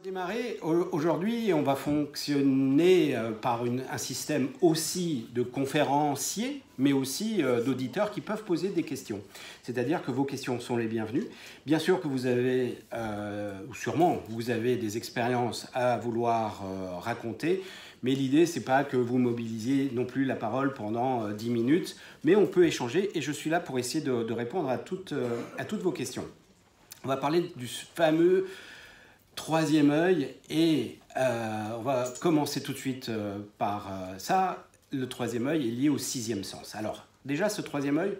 Démarrer, aujourd'hui, on va fonctionner par un système aussi de conférenciers, mais aussi d'auditeurs qui peuvent poser des questions. C'est-à-dire que vos questions sont les bienvenues. Bien sûr que vous avez, ou sûrement, vous avez des expériences à vouloir raconter, mais l'idée, c'est pas que vous mobilisiez non plus la parole pendant 10 minutes, mais on peut échanger et je suis là pour essayer de répondre à toutes vos questions. On va parler du fameux troisième œil et on va commencer tout de suite par ça. Le troisième œil est lié au sixième sens. Alors déjà ce troisième œil,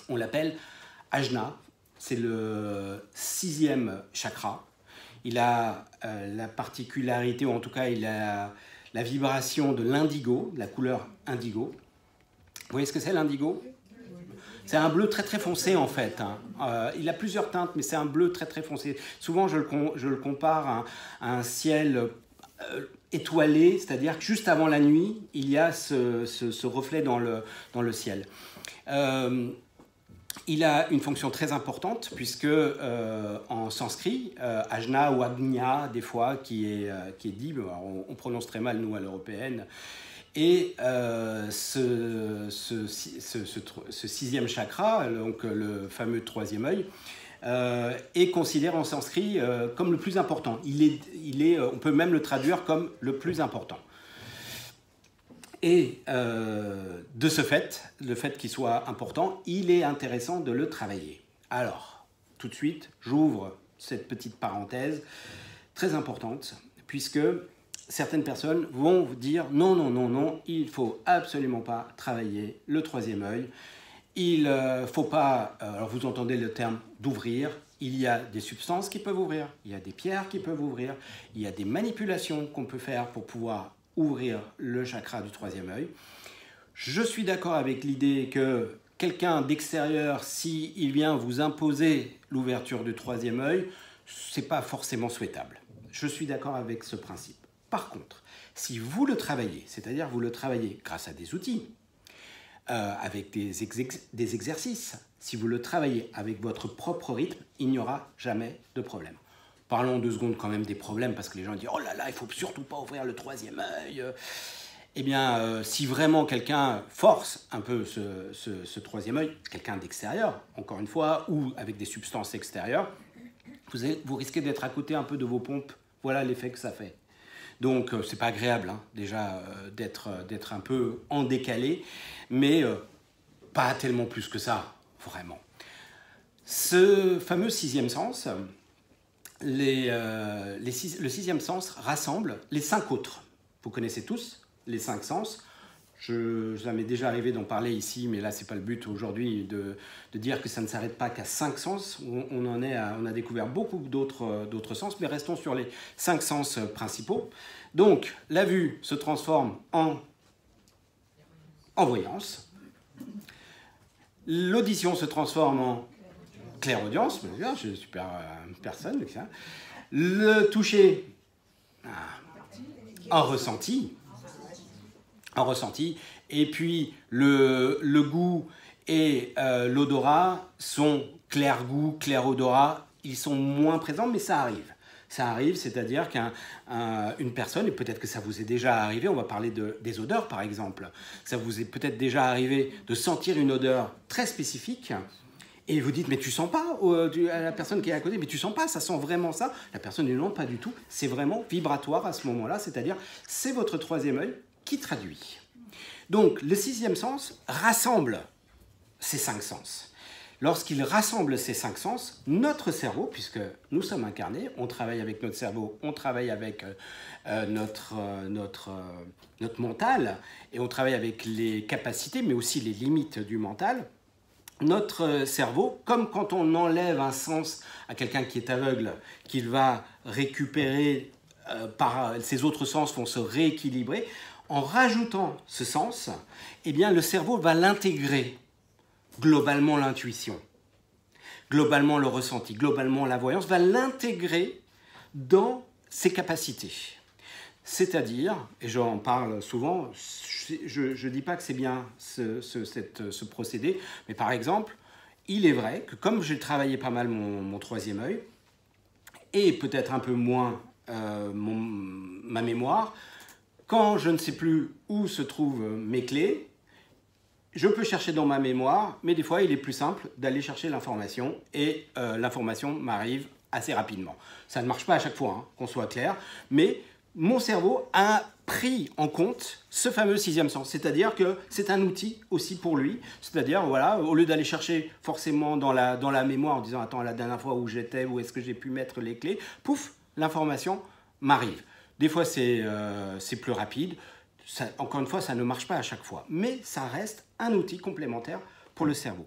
on l'appelle Ajna, c'est le sixième chakra. Il a la particularité, ou en tout cas il a la vibration de l'indigo, la couleur indigo. Vous voyez ce que c'est l'indigo ? C'est un bleu très très foncé en fait. Il a plusieurs teintes, mais c'est un bleu très très foncé. Souvent je le compare à un ciel étoilé, c'est-à-dire que juste avant la nuit, il y a ce reflet dans le ciel. Il a une fonction très importante puisque en sanskrit, Ajna ou Agnya des fois qui est dit, on prononce très mal nous à l'européenne. Et ce sixième chakra, donc le fameux troisième œil, est considéré en sanskrit comme le plus important. On peut même le traduire comme le plus important. Et de ce fait, le fait qu'il soit important, il est intéressant de le travailler. Alors, tout de suite, j'ouvre cette petite parenthèse très importante, puisque certaines personnes vont vous dire non, non, non, non, il ne faut absolument pas travailler le troisième œil. Il ne faut pas, alors vous entendez le terme d'ouvrir, il y a des substances qui peuvent ouvrir, il y a des pierres qui peuvent ouvrir, il y a des manipulations qu'on peut faire pour pouvoir ouvrir le chakra du troisième œil. Je suis d'accord avec l'idée que quelqu'un d'extérieur, s'il vient vous imposer l'ouverture du troisième œil, ce n'est pas forcément souhaitable. Je suis d'accord avec ce principe. Par contre, si vous le travaillez, c'est-à-dire vous le travaillez grâce à des outils, avec des exercices, si vous le travaillez avec votre propre rythme, il n'y aura jamais de problème. Parlons 2 secondes quand même des problèmes, parce que les gens disent « Oh là là, il ne faut surtout pas ouvrir le troisième œil ». Eh bien, si vraiment quelqu'un force un peu ce troisième œil, quelqu'un d'extérieur, encore une fois, ou avec des substances extérieures, vous risquez d'être à côté un peu de vos pompes. Voilà l'effet que ça fait. Donc, c'est pas agréable, hein, déjà, d'être un peu en décalé, mais pas tellement plus que ça, vraiment. Ce fameux sixième sens, le sixième sens rassemble les 5 autres. Vous connaissez tous les 5 sens. Ça m'est déjà arrivé d'en parler ici, mais là, c'est pas le but aujourd'hui de dire que ça ne s'arrête pas qu'à 5 sens. On a découvert beaucoup d'autres sens, mais restons sur les 5 sens principaux. Donc, la vue se transforme en voyance. L'audition se transforme en clairaudience. Je suis super personne. Le toucher en ressenti. Et puis le goût et l'odorat sont clair-goût, clair-odorat. Ils sont moins présents, mais ça arrive. Ça arrive, c'est-à-dire qu'une personne, et peut-être que ça vous est déjà arrivé, on va parler des odeurs par exemple, ça vous est peut-être déjà arrivé de sentir une odeur très spécifique, et vous dites, mais tu sens pas, à la personne qui est à côté, mais tu sens pas, ça sent vraiment ça. La personne dit non, pas du tout, c'est vraiment vibratoire à ce moment-là, c'est-à-dire c'est votre troisième œil qui traduit. Donc le sixième sens rassemble ces 5 sens. Lorsqu'il rassemble ces 5 sens, notre cerveau, puisque nous sommes incarnés, on travaille avec notre cerveau, on travaille avec notre mental, et on travaille avec les capacités, mais aussi les limites du mental. Notre cerveau, comme quand on enlève un sens à quelqu'un qui est aveugle, qu'il va récupérer par ses autres sens, vont se rééquilibrer, en rajoutant ce sens, eh bien, le cerveau va l'intégrer. Globalement, l'intuition, globalement, le ressenti, globalement, la voyance, va l'intégrer dans ses capacités. C'est-à-dire, et j'en parle souvent, je ne dis pas que c'est bien ce procédé, mais par exemple, il est vrai que comme j'ai travaillé pas mal mon troisième œil, et peut-être un peu moins ma mémoire. Quand je ne sais plus où se trouvent mes clés, je peux chercher dans ma mémoire, mais des fois, il est plus simple d'aller chercher l'information et l'information m'arrive assez rapidement. Ça ne marche pas à chaque fois, hein, qu'on soit clair, mais mon cerveau a pris en compte ce fameux sixième sens, c'est-à-dire que c'est un outil aussi pour lui, c'est-à-dire, voilà, au lieu d'aller chercher forcément dans la mémoire en disant « Attends, la dernière fois où j'étais, où est-ce que j'ai pu mettre les clés ?» Pouf, l'information m'arrive. Des fois, c'est plus rapide. Ça, encore une fois, ça ne marche pas à chaque fois, mais ça reste un outil complémentaire pour le cerveau.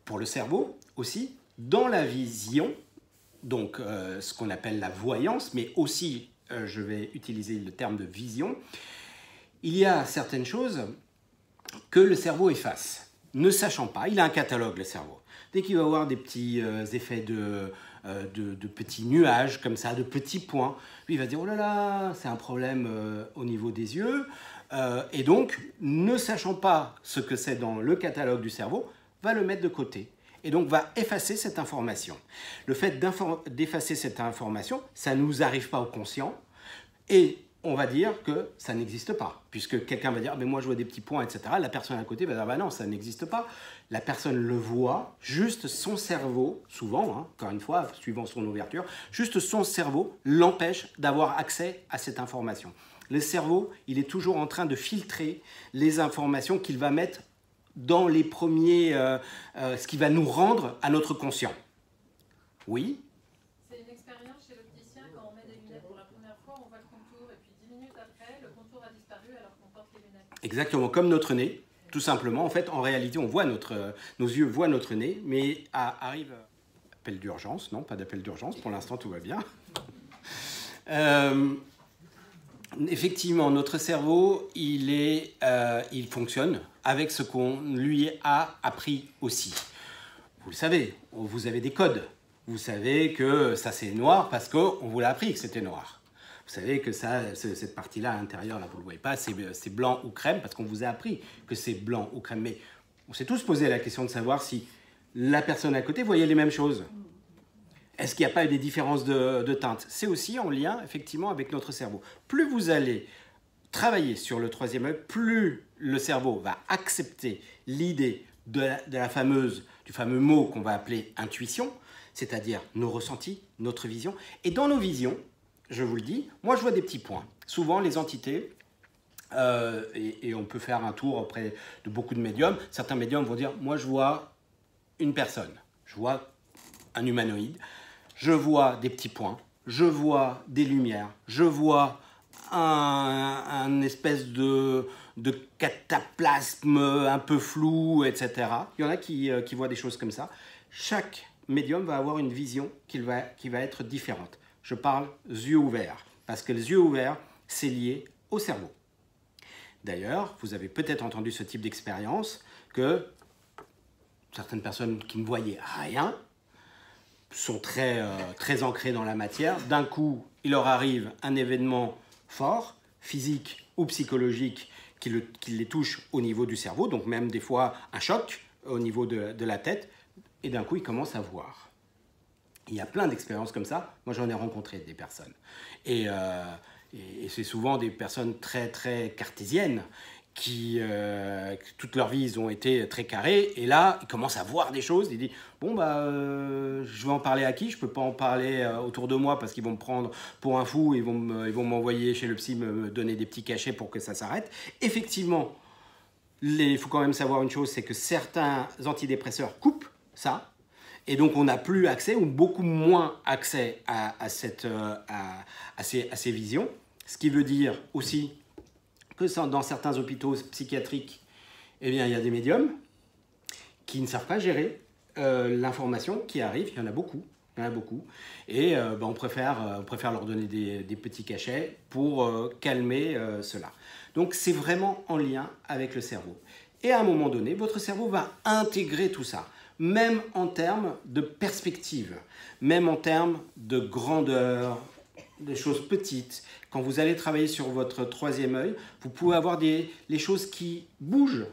Pour le cerveau aussi, dans la vision, donc ce qu'on appelle la voyance, mais aussi, je vais utiliser le terme de vision, il y a certaines choses que le cerveau efface, ne sachant pas. Il a un catalogue, le cerveau. Dès qu'il va avoir des petits effets de petits nuages, comme ça, de petits points, lui, il va dire « Oh là là, c'est un problème au niveau des yeux ». Et donc, ne sachant pas ce que c'est dans le catalogue du cerveau, va le mettre de côté. Et donc, va effacer cette information. Le fait d'effacer cette information, ça ne nous arrive pas au conscient. Et on va dire que ça n'existe pas. Puisque quelqu'un va dire « Mais moi, je vois des petits points, etc. » La personne à côté va dire « Bah non, ça n'existe pas. » La personne le voit, juste son cerveau, souvent, hein, encore une fois, suivant son ouverture, juste son cerveau l'empêche d'avoir accès à cette information. Le cerveau, il est toujours en train de filtrer les informations qu'il va mettre dans les premiers, ce qui va nous rendre à notre conscient. Oui. C'est une expérience chez l'opticien, quand on met des lunettes pour la première fois, on voit le contour, et puis 10 minutes après, le contour a disparu alors qu'on porte les lunettes. Exactement, comme notre nez, tout simplement. En fait, en réalité, on voit nos yeux voient notre nez, mais arrive... Appel d'urgence, non, pas d'appel d'urgence, pour l'instant tout va bien. Effectivement, notre cerveau, il fonctionne avec ce qu'on lui a appris aussi. Vous le savez, vous avez des codes. Vous savez que ça c'est noir parce qu'on vous l'a appris que c'était noir. Vous savez que ça, cette partie-là à l'intérieur, là, vous ne le voyez pas, c'est blanc ou crème parce qu'on vous a appris que c'est blanc ou crème. Mais on s'est tous posé la question de savoir si la personne à côté voyait les mêmes choses. Est-ce qu'il n'y a pas eu des différences de teinte? C'est aussi en lien, effectivement, avec notre cerveau. Plus vous allez travailler sur le troisième œil, plus le cerveau va accepter l'idée du fameux mot qu'on va appeler intuition, c'est-à-dire nos ressentis, notre vision. Et dans nos visions, je vous le dis, moi je vois des petits points. Souvent les entités, et on peut faire un tour auprès de beaucoup de médiums, certains médiums vont dire, moi je vois une personne, je vois un humanoïde, je vois des petits points, je vois des lumières, je vois un espèce de cataplasme un peu flou, etc. Il y en a qui voient des choses comme ça. Chaque médium va avoir une vision qui va être différente. Je parle yeux ouverts, parce que les yeux ouverts, c'est lié au cerveau. D'ailleurs, vous avez peut-être entendu ce type d'expérience que certaines personnes qui ne voyaient rien sont très ancrées dans la matière. D'un coup, il leur arrive un événement fort, physique ou psychologique, qui les touche au niveau du cerveau, donc même des fois un choc au niveau de la tête, et d'un coup, ils commencent à voir. Il y a plein d'expériences comme ça. Moi, j'en ai rencontré des personnes. Et c'est souvent des personnes très cartésiennes qui, toute leur vie, ils ont été très carrés. Et là, ils commencent à voir des choses. Ils disent, bon, je vais en parler à qui? Je ne peux pas en parler autour de moi parce qu'ils vont me prendre pour un fou. Ils vont m'envoyer chez le psy, me donner des petits cachets pour que ça s'arrête. Effectivement, il faut quand même savoir une chose, c'est que certains antidépresseurs coupent ça. Et donc, on n'a plus accès ou beaucoup moins accès à ces visions. Ce qui veut dire aussi que dans certains hôpitaux psychiatriques, eh bien, il y a des médiums qui ne savent pas gérer l'information qui arrive. Il y en a beaucoup. Et on préfère leur donner des petits cachets pour calmer cela. Donc, c'est vraiment en lien avec le cerveau. Et à un moment donné, votre cerveau va intégrer tout ça. Même en termes de perspective, même en termes de grandeur, des choses petites. Quand vous allez travailler sur votre troisième œil, vous pouvez avoir les choses qui bougent.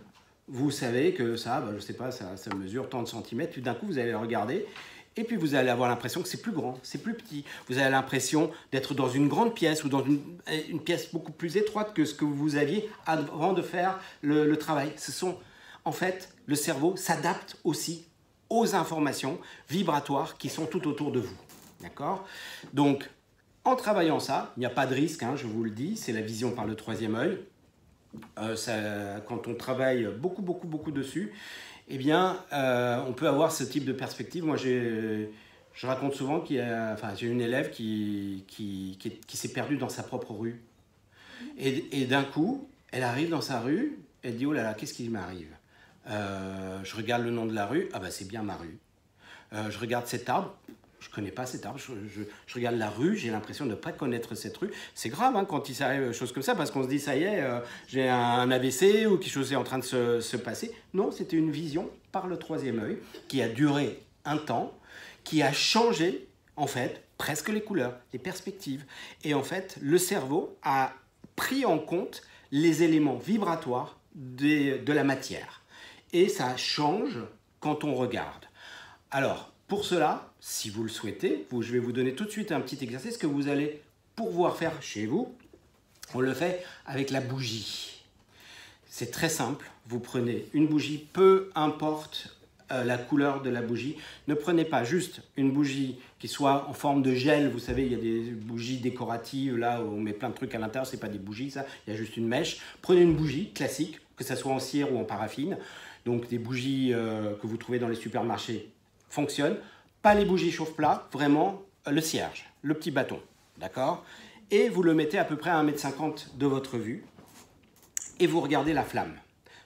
Vous savez que ça, je ne sais pas, ça mesure tant de centimètres, puis d'un coup vous allez le regarder Et puis vous allez avoir l'impression que c'est plus grand, c'est plus petit. Vous avez l'impression d'être dans une grande pièce ou dans une pièce beaucoup plus étroite que ce que vous aviez avant de faire le travail. En fait, le cerveau s'adapte aussi aux informations vibratoires qui sont tout autour de vous. D'accord? Donc, en travaillant ça, il n'y a pas de risque, hein, je vous le dis, c'est la vision par le troisième œil. Quand on travaille beaucoup dessus, eh bien, on peut avoir ce type de perspective. Moi, je raconte souvent j'ai une élève qui s'est perdue dans sa propre rue. Et d'un coup, elle arrive dans sa rue, elle dit « Oh là là, qu'est-ce qui m'arrive ?» Je regarde le nom de la rue, ah bah c'est bien ma rue. Je regarde cet arbre, je ne connais pas cet arbre, je regarde la rue, j'ai l'impression de ne pas connaître cette rue. C'est grave hein, quand il s'arrive des choses comme ça, parce qu'on se dit ça y est, j'ai un AVC ou quelque chose est en train de se passer. Non, c'était une vision par le troisième œil qui a duré un temps, qui a changé en fait presque les couleurs, les perspectives. Et en fait, le cerveau a pris en compte les éléments vibratoires de la matière. Et ça change quand on regarde. Alors, pour cela, si vous le souhaitez, je vais vous donner tout de suite un petit exercice que vous allez pouvoir faire chez vous. On le fait avec la bougie. C'est très simple. Vous prenez une bougie, peu importe la couleur de la bougie. Ne prenez pas juste une bougie qui soit en forme de gel. Vous savez, il y a des bougies décoratives, là, où on met plein de trucs à l'intérieur. Ce n'est pas des bougies, ça. Il y a juste une mèche. Prenez une bougie classique, que ça soit en cire ou en paraffine. Donc, des bougies que vous trouvez dans les supermarchés fonctionnent. Pas les bougies chauffe-plat, vraiment le cierge, le petit bâton. D'accord? Et vous le mettez à peu près à 1,50 m de votre vue. Et vous regardez la flamme.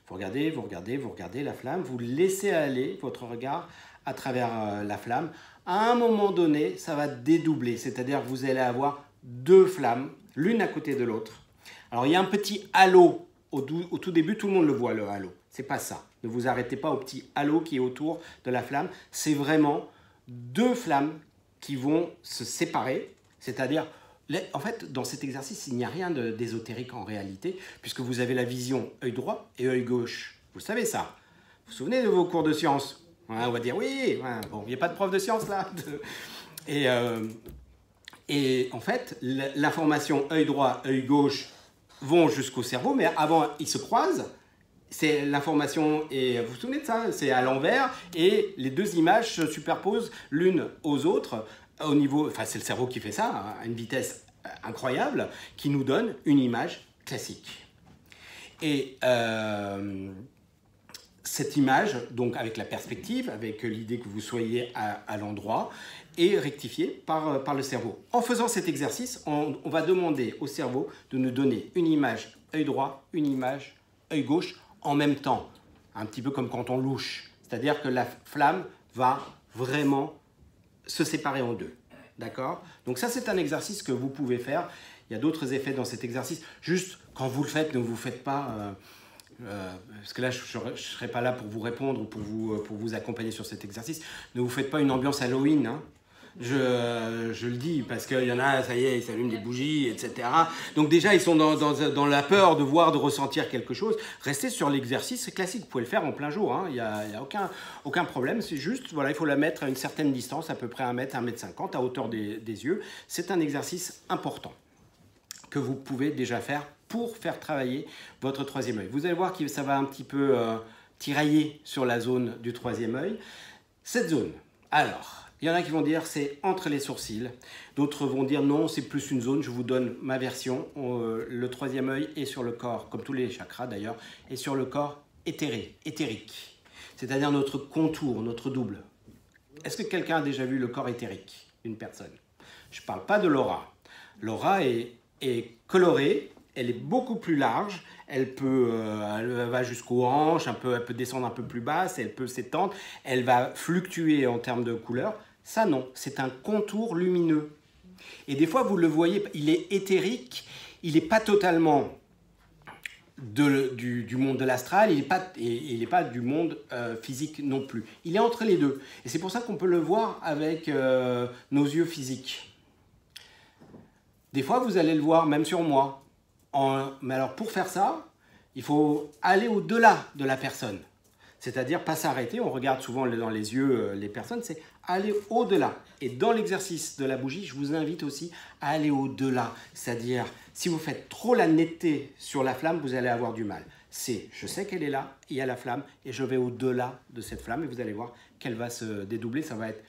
Vous regardez la flamme, vous laissez aller votre regard à travers la flamme. À un moment donné, ça va dédoubler, c'est-à-dire que vous allez avoir deux flammes, l'une à côté de l'autre. Alors, il y a un petit halo au tout début, tout le monde le voit, le halo. C'est pas ça. Ne vous arrêtez pas au petit halo qui est autour de la flamme. C'est vraiment deux flammes qui vont se séparer, c'est-à-dire... En fait, dans cet exercice, il n'y a rien d'ésotérique en réalité, puisque vous avez la vision œil droit et œil gauche. Vous savez ça. Vous vous souvenez de vos cours de sciences? On va dire oui, bon, il n'y a pas de prof de sciences là. Et en fait, l'information œil droit, œil gauche vont jusqu'au cerveau, mais avant, ils se croisent. C'est l'information, et vous vous souvenez de ça? C'est à l'envers, et les deux images se superposent l'une aux autres. Au niveau, enfin, c'est le cerveau qui fait ça, à une vitesse incroyable, qui nous donne une image classique. Et cette image, donc avec la perspective, avec l'idée que vous soyez à l'endroit, est rectifiée par le cerveau. En faisant cet exercice, on va demander au cerveau de nous donner une image œil droit, une image œil gauche en même temps. Un petit peu comme quand on louche. C'est-à-dire que la flamme va vraiment se séparer en deux. D'accord? Donc ça, c'est un exercice que vous pouvez faire. Il y a d'autres effets dans cet exercice. Juste, quand vous le faites, ne vous faites pas... parce que là, je ne serai pas là pour vous répondre ou pour vous accompagner sur cet exercice. Ne vous faites pas une ambiance Halloween, hein. Je le dis parce qu'il y en a, ça y est, ils s'allument des bougies, etc. Donc déjà, ils sont dans la peur de voir, de ressentir quelque chose. Restez sur l'exercice classique. Vous pouvez le faire en plein jour, hein. Il n'y a aucun problème. C'est juste, voilà, il faut la mettre à une certaine distance, à peu près 1 mètre, 1,50 m, à hauteur des yeux. C'est un exercice important que vous pouvez déjà faire pour faire travailler votre troisième œil. Vous allez voir que ça va un petit peu tirailler sur la zone du troisième œil. Cette zone, alors... Il y en a qui vont dire c'est entre les sourcils, d'autres vont dire non, c'est plus une zone, je vous donne ma version. Le troisième œil est sur le corps, comme tous les chakras d'ailleurs, est sur le corps éthérique, c'est-à-dire notre contour, notre double. Est-ce que quelqu'un a déjà vu le corps éthérique d'une personne? Je ne parle pas de l'aura. L'aura est colorée, elle est beaucoup plus large, elle va jusqu'aux hanches, elle peut descendre un peu plus basse, elle peut s'étendre, elle va fluctuer en termes de couleur. Ça non, c'est un contour lumineux. Et des fois, vous le voyez, il est éthérique, il n'est pas totalement du monde de l'astral, il n'est pas du monde physique non plus. Il est entre les deux. Et c'est pour ça qu'on peut le voir avec nos yeux physiques. Des fois, vous allez le voir, même sur moi. Mais alors, pour faire ça, il faut aller au-delà de la personne. C'est-à-dire pas s'arrêter, on regarde souvent dans les yeux les personnes, c'est aller au-delà. Et dans l'exercice de la bougie, je vous invite aussi à aller au-delà. C'est-à-dire, si vous faites trop la netteté sur la flamme, vous allez avoir du mal. C'est, je sais qu'elle est là, il y a la flamme, et je vais au-delà de cette flamme, et vous allez voir qu'elle va se dédoubler, ça va être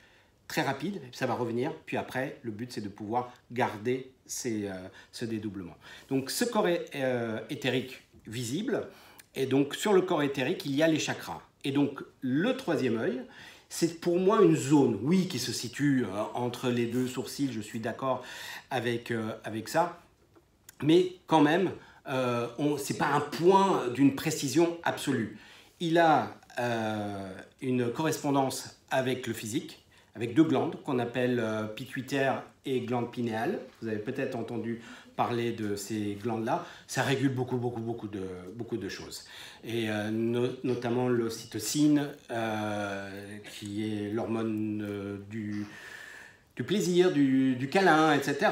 très rapide, ça va revenir, puis après, le but c'est de pouvoir garder ce dédoublement. Donc ce corps éthérique visible, et donc sur le corps éthérique, il y a les chakras. Et donc le troisième œil, c'est pour moi une zone, oui, qui se situe entre les deux sourcils, je suis d'accord avec ça, mais quand même, ce n'est pas un point d'une précision absolue. Il a une correspondance avec le physique, avec deux glandes qu'on appelle pituitaire et glande pinéale. Vous avez peut-être entendu parler de ces glandes-là. Ça régule beaucoup de choses. Et notamment l'ocytocine, qui est l'hormone du plaisir, du câlin, etc.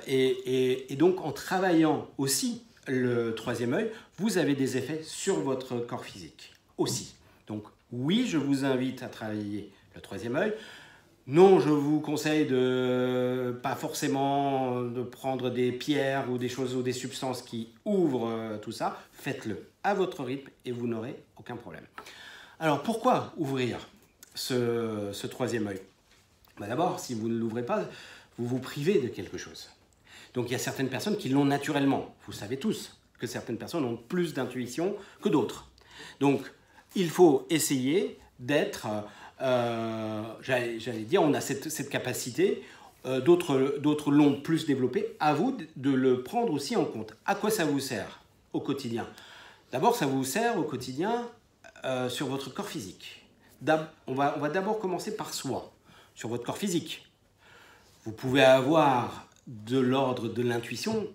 Et donc, en travaillant aussi le troisième œil, vous avez des effets sur votre corps physique aussi. Donc, oui, je vous invite à travailler le troisième œil. Non, je vous conseille de pas forcément de prendre des pierres ou des choses ou des substances qui ouvrent tout ça. Faites-le à votre rythme et vous n'aurez aucun problème. Alors, pourquoi ouvrir ce troisième œil? D'abord, si vous ne l'ouvrez pas, vous vous privez de quelque chose. Donc, il y a certaines personnes qui l'ont naturellement. Vous savez tous que certaines personnes ont plus d'intuition que d'autres. Donc, il faut essayer d'être, j'allais dire, on a cette capacité, d'autres l'ont plus développée. À vous de le prendre aussi en compte. À quoi ça vous sert au quotidien? D'abord, ça vous sert au quotidien sur votre corps physique. On va d'abord commencer par soi. Sur votre corps physique. Vous pouvez avoir de l'ordre de l'intuition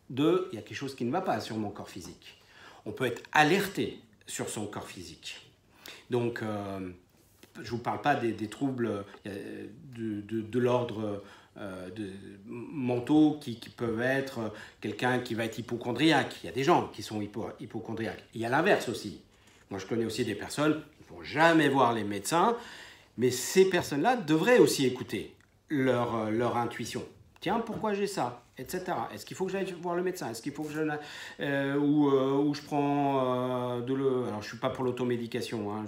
il y a quelque chose qui ne va pas sur mon corps physique. On peut être alerté sur son corps physique. Donc, je ne vous parle pas des troubles de l'ordre mentaux qui peuvent être quelqu'un qui va être hypochondriaque. Il y a des gens qui sont hypochondriaques. Il y a l'inverse aussi. Moi, je connais aussi des personnes qui ne vont jamais voir les médecins. Mais ces personnes-là devraient aussi écouter leur intuition. Tiens, pourquoi j'ai ça, etc. Est-ce qu'il faut que j'aille voir le médecin? Est-ce qu'il faut que ou je prends alors, je ne suis pas pour l'automédication, hein,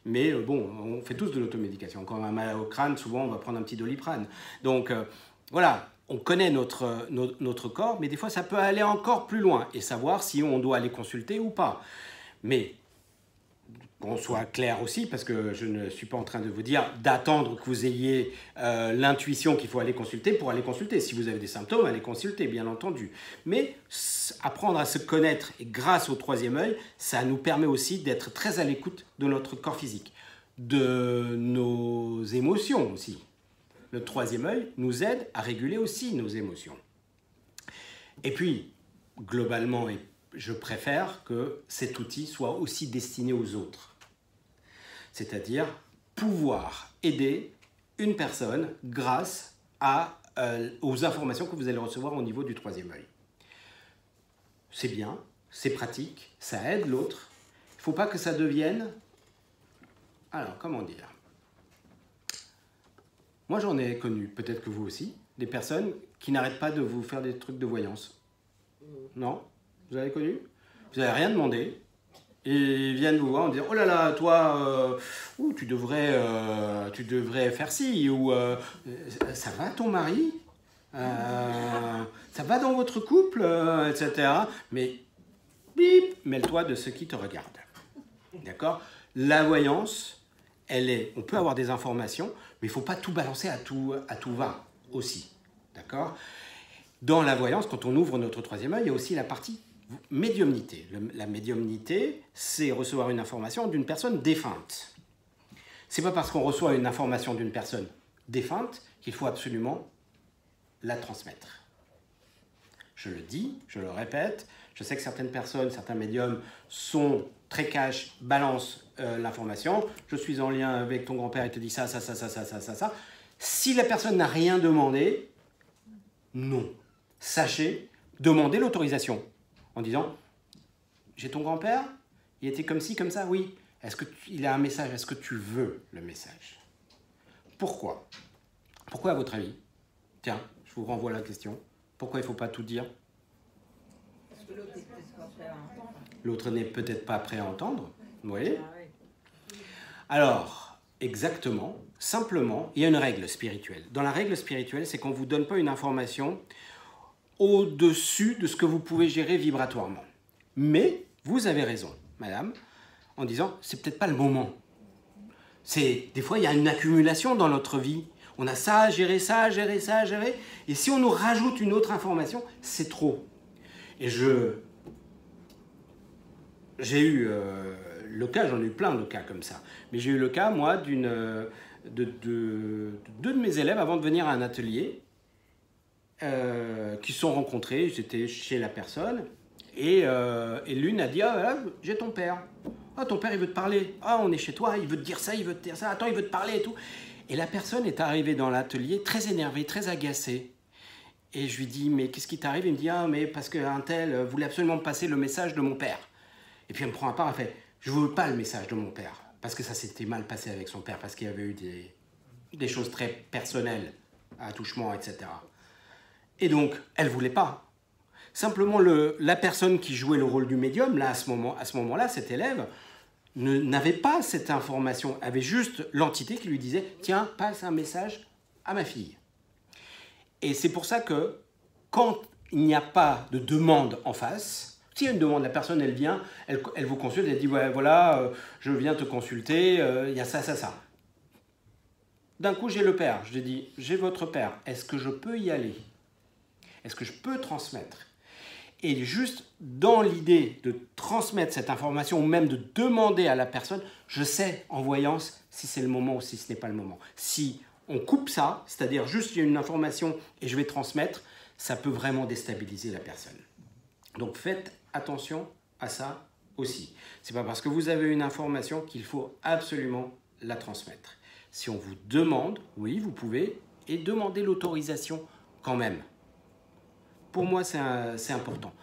mais bon, on fait tous de l'automédication. Quand on a mal au crâne, souvent, on va prendre un petit Doliprane. Donc, voilà, on connaît notre corps, mais des fois, ça peut aller encore plus loin et savoir si on doit aller consulter ou pas. Mais qu'on soit clair aussi, parce que je ne suis pas en train de vous dire d'attendre que vous ayez l'intuition qu'il faut aller consulter pour aller consulter. Si vous avez des symptômes, allez consulter, bien entendu. Mais apprendre à se connaître, et grâce au troisième œil, ça nous permet aussi d'être très à l'écoute de notre corps physique, de nos émotions aussi. Le troisième œil nous aide à réguler aussi nos émotions. Et puis, globalement, je préfère que cet outil soit aussi destiné aux autres. C'est-à-dire pouvoir aider une personne grâce aux informations que vous allez recevoir au niveau du troisième œil. C'est bien, c'est pratique, ça aide l'autre. Il ne faut pas que ça devienne... Alors, comment dire? Moi, j'en ai connu, peut-être que vous aussi, des personnes qui n'arrêtent pas de vous faire des trucs de voyance. Non? Vous avez connu? Vous n'avez rien demandé. Et ils viennent vous voir en disant « Oh là là, toi, tu devrais faire ci. » Ou « Ça va ton mari ça va dans votre couple etc. » Mais bip, mêle-toi de ce qui te regarde. D'accord? La voyance, on peut avoir des informations, mais il ne faut pas tout balancer à tout va aussi. D'accord? Dans la voyance, quand on ouvre notre troisième œil, il y a aussi la partie médiumnité. La médiumnité, c'est recevoir une information d'une personne défunte. Ce n'est pas parce qu'on reçoit une information d'une personne défunte qu'il faut absolument la transmettre. Je le dis, je le répète, je sais que certaines personnes, certains médiums sont très cash, balancent l'information. Je suis en lien avec ton grand-père, il te dit ça. Si la personne n'a rien demandé, non. Sachez, demandez l'autorisation. En disant, j'ai ton grand-père, Il était comme ci, comme ça, oui. Est-ce qu'il a un message? Est-ce que tu veux le message? Pourquoi? Pourquoi à votre avis? Tiens, je vous renvoie la question. Pourquoi il ne faut pas tout dire? Parce que l'autre n'est peut-être pas prêt à entendre. L'autre n'est peut-être pas prêt à entendre. Vous voyez? Ah oui. Alors, exactement, simplement, il y a une règle spirituelle. Dans la règle spirituelle, c'est qu'on ne vous donne pas une information au-dessus de ce que vous pouvez gérer vibratoirement. Mais vous avez raison, madame, en disant, c'est peut-être pas le moment. Des fois, il y a une accumulation dans notre vie. On a ça à gérer, ça à gérer, ça à gérer. Et si on nous rajoute une autre information, c'est trop. Et j'ai eu le cas, j'en ai eu plein de cas comme ça. Mais j'ai eu le cas, moi, de deux de mes élèves avant de venir à un atelier qui se sont rencontrés. J'étais chez la personne et l'une a dit « Ah, voilà, j'ai ton père. Ah, ton père, il veut te parler. Ah, on est chez toi, il veut te dire ça, il veut te dire ça. Attends, il veut te parler et tout. » Et la personne est arrivée dans l'atelier très énervée, très agacée. Et je lui dis « Mais qu'est-ce qui t'arrive ?» Il me dit « Ah, mais parce qu'un tel voulait absolument me passer le message de mon père. » Et puis elle me prend à part, elle fait « Je ne veux pas le message de mon père. » Parce que ça s'était mal passé avec son père, parce qu'il y avait eu des choses très personnelles, attouchement, etc. Et donc, elle ne voulait pas. Simplement, la personne qui jouait le rôle du médium, là, à ce moment-là, cet élève, n'avait pas cette information, avait juste l'entité qui lui disait « Tiens, passe un message à ma fille. » Et c'est pour ça que, quand il n'y a pas de demande en face, s'il y a une demande, la personne, elle vient, elle vous consulte, elle dit ouais, « Voilà, je viens te consulter, il y a ça, ça, ça. » D'un coup, j'ai le père. Je lui dis « J'ai votre père. Est-ce que je peux y aller? Est-ce que je peux transmettre ?» Et juste dans l'idée de transmettre cette information, ou même de demander à la personne, je sais en voyance si c'est le moment ou si ce n'est pas le moment. Si on coupe ça, c'est-à-dire juste il y a une information et je vais transmettre, ça peut vraiment déstabiliser la personne. Donc faites attention à ça aussi. Ce n'est pas parce que vous avez une information qu'il faut absolument la transmettre. Si on vous demande, oui, vous pouvez, et demandez l'autorisation quand même. Pour moi, c'est important.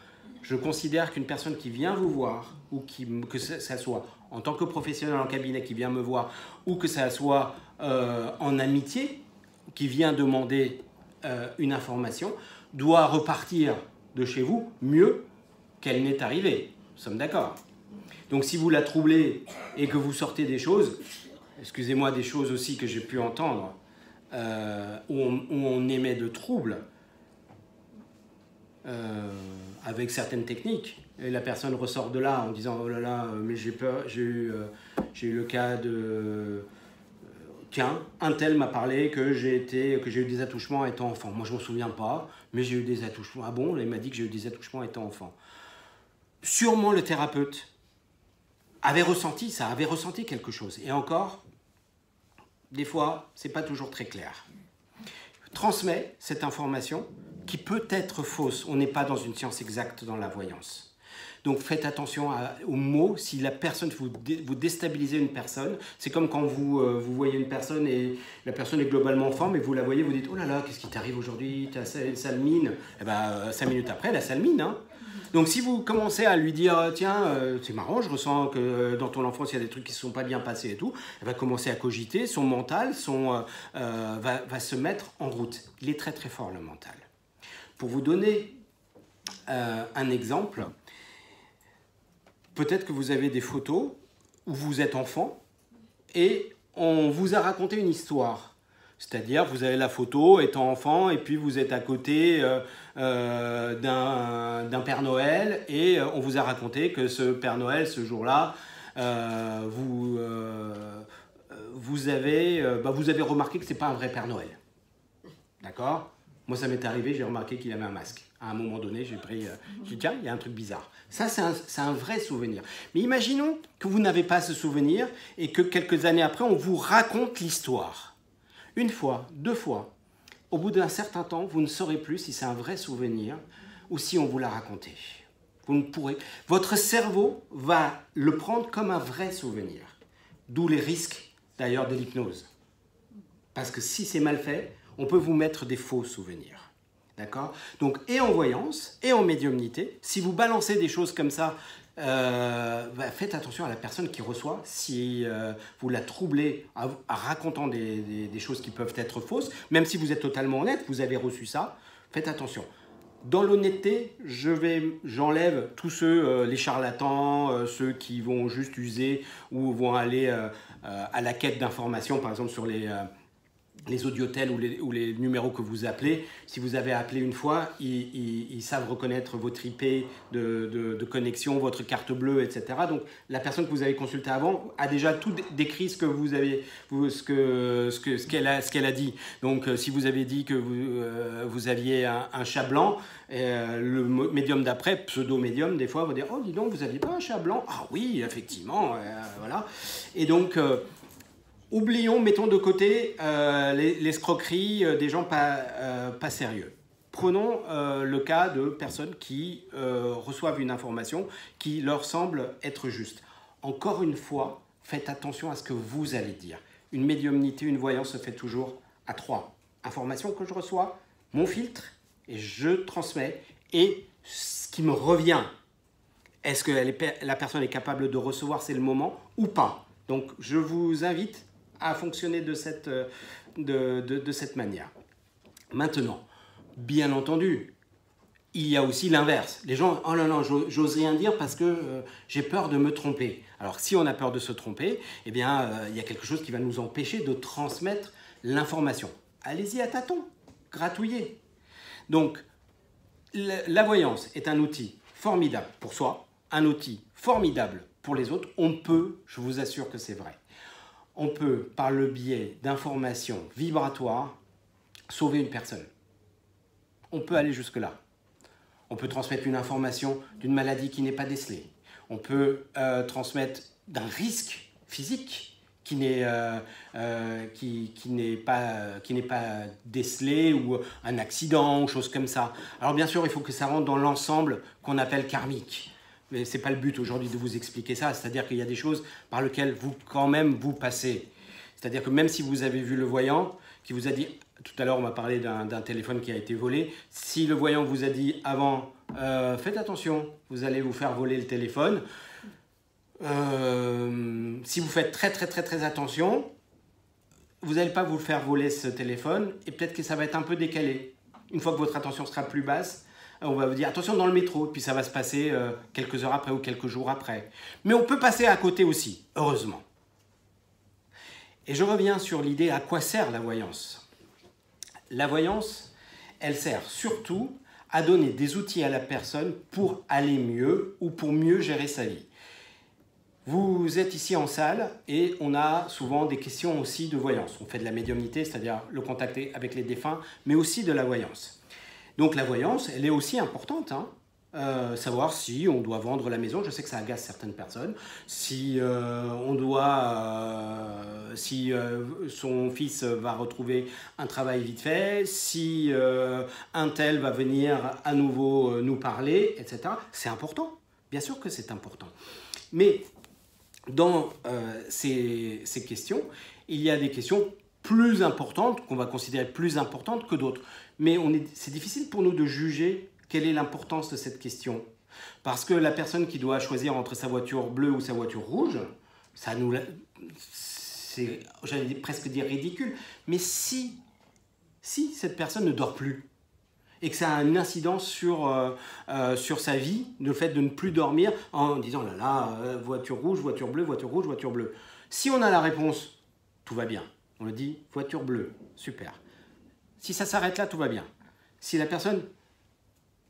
Je considère qu'une personne qui vient vous voir, ou que ça soit en tant que professionnel en cabinet qui vient me voir, ou que ça soit en amitié, qui vient demander une information, doit repartir de chez vous mieux qu'elle n'est arrivée. Nous sommes d'accord. Donc si vous la troublez et que vous sortez des choses, excusez-moi, des choses aussi que j'ai pu entendre, où on émet de troubles, avec certaines techniques, et la personne ressort de là en disant oh là là, mais j'ai peur, j'ai eu le cas de tiens, un tel m'a parlé que j'ai eu des attouchements étant enfant. Moi je m'en souviens pas, mais j'ai eu des attouchements. Ah bon, il m'a dit que j'ai eu des attouchements étant enfant. Sûrement le thérapeute avait ressenti ça, avait ressenti quelque chose. Et encore, des fois, c'est pas toujours très clair. Transmet cette information qui peut être fausse. On n'est pas dans une science exacte dans la voyance. Donc faites attention aux mots. Si la personne, vous déstabilisez une personne, c'est comme quand vous voyez une personne et la personne est globalement en forme et vous la voyez, vous dites « Oh là là, qu'est-ce qui t'arrive aujourd'hui? Tu as une sale mine. » Eh bien, 5 minutes après, elle a sale mine. Hein. Donc si vous commencez à lui dire « Tiens, c'est marrant, je ressens que dans ton enfance, il y a des trucs qui ne se sont pas bien passés et tout », elle va commencer à cogiter, son mental va se mettre en route. Il est très très fort le mental. Pour vous donner un exemple, peut-être que vous avez des photos où vous êtes enfant et on vous a raconté une histoire. C'est-à-dire, vous avez la photo étant enfant et puis vous êtes à côté d'un Père Noël et on vous a raconté que ce Père Noël, ce jour-là, vous avez remarqué que ce n'est pas un vrai Père Noël. D'accord ? Moi, ça m'est arrivé, j'ai remarqué qu'il avait un masque. À un moment donné, j'ai dit, tiens, il y a un truc bizarre. Ça, c'est un vrai souvenir. Mais imaginons que vous n'avez pas ce souvenir et que quelques années après, on vous raconte l'histoire. Une fois, 2 fois. Au bout d'un certain temps, vous ne saurez plus si c'est un vrai souvenir ou si on vous l'a raconté. Vous ne pourrez... Votre cerveau va le prendre comme un vrai souvenir. D'où les risques, d'ailleurs, de l'hypnose. Parce que si c'est mal fait, on peut vous mettre des faux souvenirs. D'accord ? Donc, et en voyance, et en médiumnité, si vous balancez des choses comme ça, faites attention à la personne qui reçoit. Si vous la troublez en racontant des choses qui peuvent être fausses, même si vous êtes totalement honnête, vous avez reçu ça, faites attention. Dans l'honnêteté, j'enlève tous ceux, les charlatans, ceux qui vont juste user ou vont aller à la quête d'informations, par exemple sur les audiotels ou les numéros que vous appelez. Si vous avez appelé une fois, ils savent reconnaître votre IP de connexion, votre carte bleue, etc. Donc la personne que vous avez consultée avant a déjà tout décrit ce qu'elle a dit. Donc si vous avez dit que vous aviez un chat blanc, le médium d'après, pseudo-médium, des fois, va dire « Oh, dis donc, vous n'aviez pas un chat blanc ?» Ah oui, effectivement, voilà. Et donc... oublions, mettons de côté l'escroquerie des gens pas sérieux. Prenons le cas de personnes qui reçoivent une information qui leur semble être juste. Encore une fois, faites attention à ce que vous allez dire. Une médiumnité, une voyance se fait toujours à 3. Information que je reçois, mon filtre, et je transmets, et ce qui me revient. Est-ce que la personne est capable de recevoir, c'est le moment, ou pas? Donc, je vous invite à fonctionner de cette manière. Maintenant, bien entendu, il y a aussi l'inverse. Les gens, oh non, j'ose rien dire parce que j'ai peur de me tromper. Alors, si on a peur de se tromper, eh bien, il y a quelque chose qui va nous empêcher de transmettre l'information. Allez-y à tâtons, gratouillez. Donc, la voyance est un outil formidable pour soi, un outil formidable pour les autres. On peut, je vous assure que c'est vrai, on peut, par le biais d'informations vibratoires, sauver une personne. On peut aller jusque-là. On peut transmettre une information d'une maladie qui n'est pas décelée. On peut transmettre d'un risque physique qui n'est pas décelé, ou un accident, ou chose comme ça. Alors bien sûr, il faut que ça rentre dans l'ensemble qu'on appelle karmique. Mais ce n'est pas le but aujourd'hui de vous expliquer ça, c'est-à-dire qu'il y a des choses par lesquelles quand même vous passez. C'est-à-dire que même si vous avez vu le voyant qui vous a dit, tout à l'heure on m'a parlé d'un téléphone qui a été volé, si le voyant vous a dit avant, faites attention, vous allez vous faire voler le téléphone, si vous faites très attention, vous n'allez pas vous faire voler ce téléphone, et peut-être que ça va être un peu décalé. Une fois que votre attention sera plus basse, on va vous dire attention dans le métro, puis ça va se passer quelques heures après ou quelques jours après. Mais on peut passer à côté aussi, heureusement. Et je reviens sur l'idée à quoi sert la voyance. La voyance, elle sert surtout à donner des outils à la personne pour aller mieux ou pour mieux gérer sa vie. Vous êtes ici en salle et on a souvent des questions aussi de voyance. On fait de la médiumnité, c'est-à-dire le contact avec les défunts, mais aussi de la voyance. Donc la voyance, elle est aussi importante, hein. Savoir si on doit vendre la maison, je sais que ça agace certaines personnes, si son fils va retrouver un travail vite fait, si un tel va venir à nouveau nous parler, etc. C'est important, bien sûr que c'est important. Mais dans ces questions, il y a des questions plus importantes, qu'on va considérer plus importantes que d'autres. Mais c'est difficile pour nous de juger quelle est l'importance de cette question. Parce que la personne qui doit choisir entre sa voiture bleue ou sa voiture rouge, c'est, j'allais presque dire ridicule, mais si cette personne ne dort plus, et que ça a une incidence sur sa vie, le fait de ne plus dormir en disant « là là, voiture rouge, voiture bleue, voiture rouge, voiture bleue ». Si on a la réponse, tout va bien. On le dit « voiture bleue », super. Si ça s'arrête là, tout va bien. Si la personne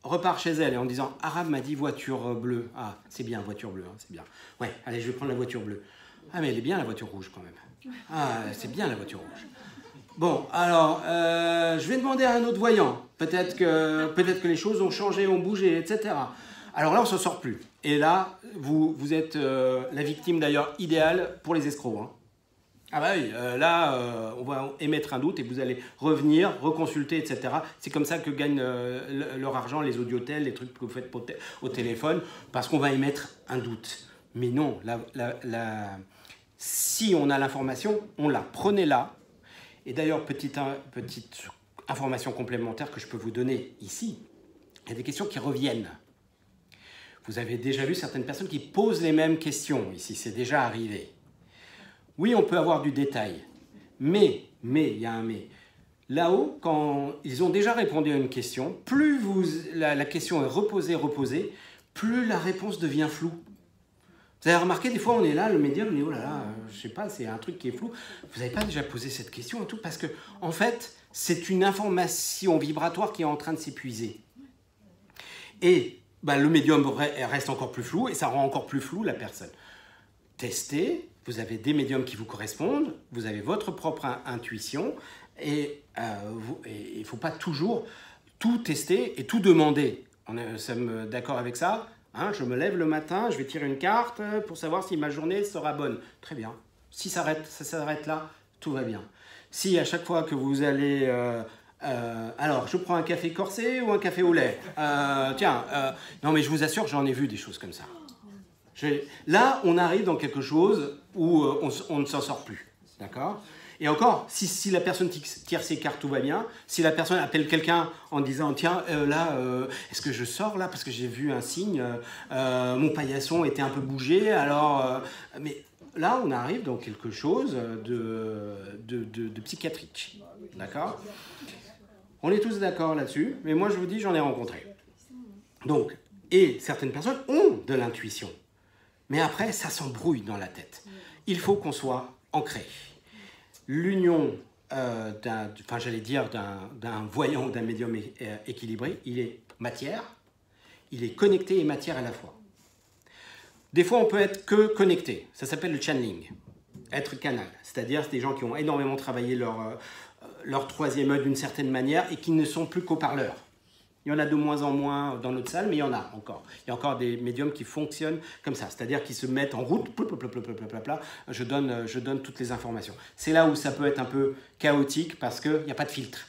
repart chez elle et en disant « Arabe m'a dit voiture bleue », ah, c'est bien, voiture bleue, hein, c'est bien. Ouais, allez, je vais prendre la voiture bleue. Ah, mais elle est bien la voiture rouge quand même. Ah, c'est bien la voiture rouge. Bon, alors, je vais demander à un autre voyant. Peut-être que les choses ont changé, ont bougé, etc. Alors là, on ne s'en sort plus. Et là, vous êtes la victime d'ailleurs idéale pour les escrocs. Hein. Ah bah oui, là, on va émettre un doute et vous allez revenir, reconsulter, etc. C'est comme ça que gagnent leur argent les audiotels, les trucs que vous faites au téléphone, parce qu'on va émettre un doute. Mais non, si on a l'information, on la. Prenez-la. Et d'ailleurs, petite information complémentaire que je peux vous donner ici, il y a des questions qui reviennent. Vous avez déjà vu certaines personnes qui posent les mêmes questions ici, c'est déjà arrivé. Oui, on peut avoir du détail, mais, il y a un mais. Là-haut, quand ils ont déjà répondu à une question, plus la question est reposée, plus la réponse devient floue. Vous avez remarqué, des fois, on est là, le médium, il dit, oh là là, je sais pas, c'est un truc qui est flou. Vous n'avez pas déjà posé cette question et tout, parce que, en fait, c'est une information vibratoire qui est en train de s'épuiser. Et le médium reste encore plus flou, et ça rend encore plus flou la personne. Testez, vous avez des médiums qui vous correspondent, vous avez votre propre intuition, et il ne faut pas toujours tout tester et tout demander. Nous sommes d'accord avec ça? Hein, je me lève le matin, je vais tirer une carte pour savoir si ma journée sera bonne. Très bien. Si ça s'arrête là, tout va bien. Si à chaque fois que vous allez... alors, je prends un café corsé ou un café au lait? Non mais je vous assure, j'en ai vu des choses comme ça. Là, on arrive dans quelque chose où on ne s'en sort plus. D'accord? Et encore, si la personne tire ses cartes, tout va bien. Si la personne appelle quelqu'un en disant « Tiens, est-ce que je sors là parce que j'ai vu un signe, mon paillasson était un peu bougé, alors... mais là, on arrive dans quelque chose de psychiatrique. D'accord? On est tous d'accord là-dessus, mais moi, je vous dis, j'en ai rencontré. Donc, et certaines personnes ont de l'intuition. Mais après, ça s'embrouille dans la tête. Il faut qu'on soit ancré. L'union d'un voyant ou d'un médium équilibré, il est matière, il est connecté et matière à la fois. Des fois, on peut être que connecté. Ça s'appelle le channeling, être canal. C'est-à-dire des gens qui ont énormément travaillé leur troisième œil d'une certaine manière et qui ne sont plus qu'haut-parleurs. Il y en a de moins en moins dans notre salle, mais il y en a encore. Il y a encore des médiums qui fonctionnent comme ça, c'est-à-dire qui se mettent en route, je donne toutes les informations. C'est là où ça peut être un peu chaotique parce qu'il n'y a pas de filtre.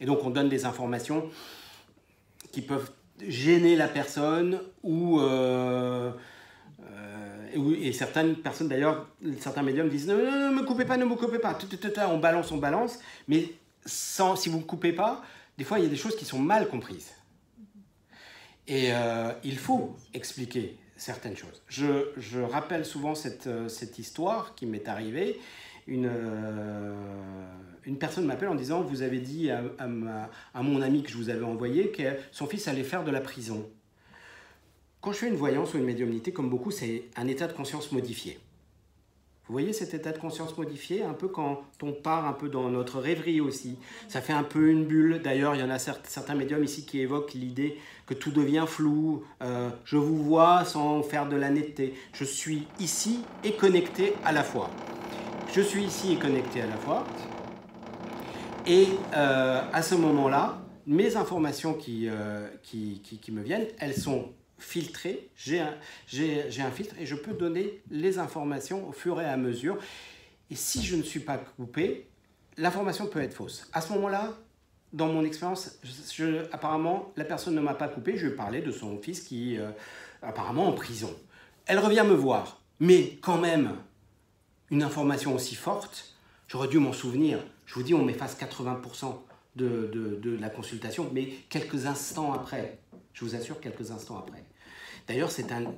Et donc on donne des informations qui peuvent gêner la personne et certaines personnes d'ailleurs, certains médiums disent non, ne me coupez pas, on balance, mais si vous ne coupez pas, des fois, il y a des choses qui sont mal comprises. Et il faut expliquer certaines choses. Je rappelle souvent cette histoire qui m'est arrivée. Une personne m'appelle en disant « Vous avez dit à mon ami que je vous avais envoyé que son fils allait faire de la prison. » Quand je fais une voyance ou une médiumnité, comme beaucoup, c'est un état de conscience modifié. Vous voyez cet état de conscience modifié, un peu quand on part un peu dans notre rêverie aussi. Ça fait un peu une bulle. D'ailleurs, il y en a certains médiums ici qui évoquent l'idée que tout devient flou. Je vous vois sans faire de la netteté. Je suis ici et connecté à la fois. Je suis ici et connecté à la fois. Et à ce moment-là, mes informations qui me viennent, elles sont filtré, j'ai un filtre et je peux donner les informations au fur et à mesure. Et si je ne suis pas coupé, l'information peut être fausse. À ce moment-là, dans mon expérience, apparemment, la personne ne m'a pas coupé. Je lui ai parlé de son fils qui est apparemment en prison. Elle revient me voir. Mais quand même, une information aussi forte, j'aurais dû m'en souvenir. Je vous dis, on m'efface 80% de la consultation, mais quelques instants après. Je vous assure, quelques instants après. D'ailleurs, c'est une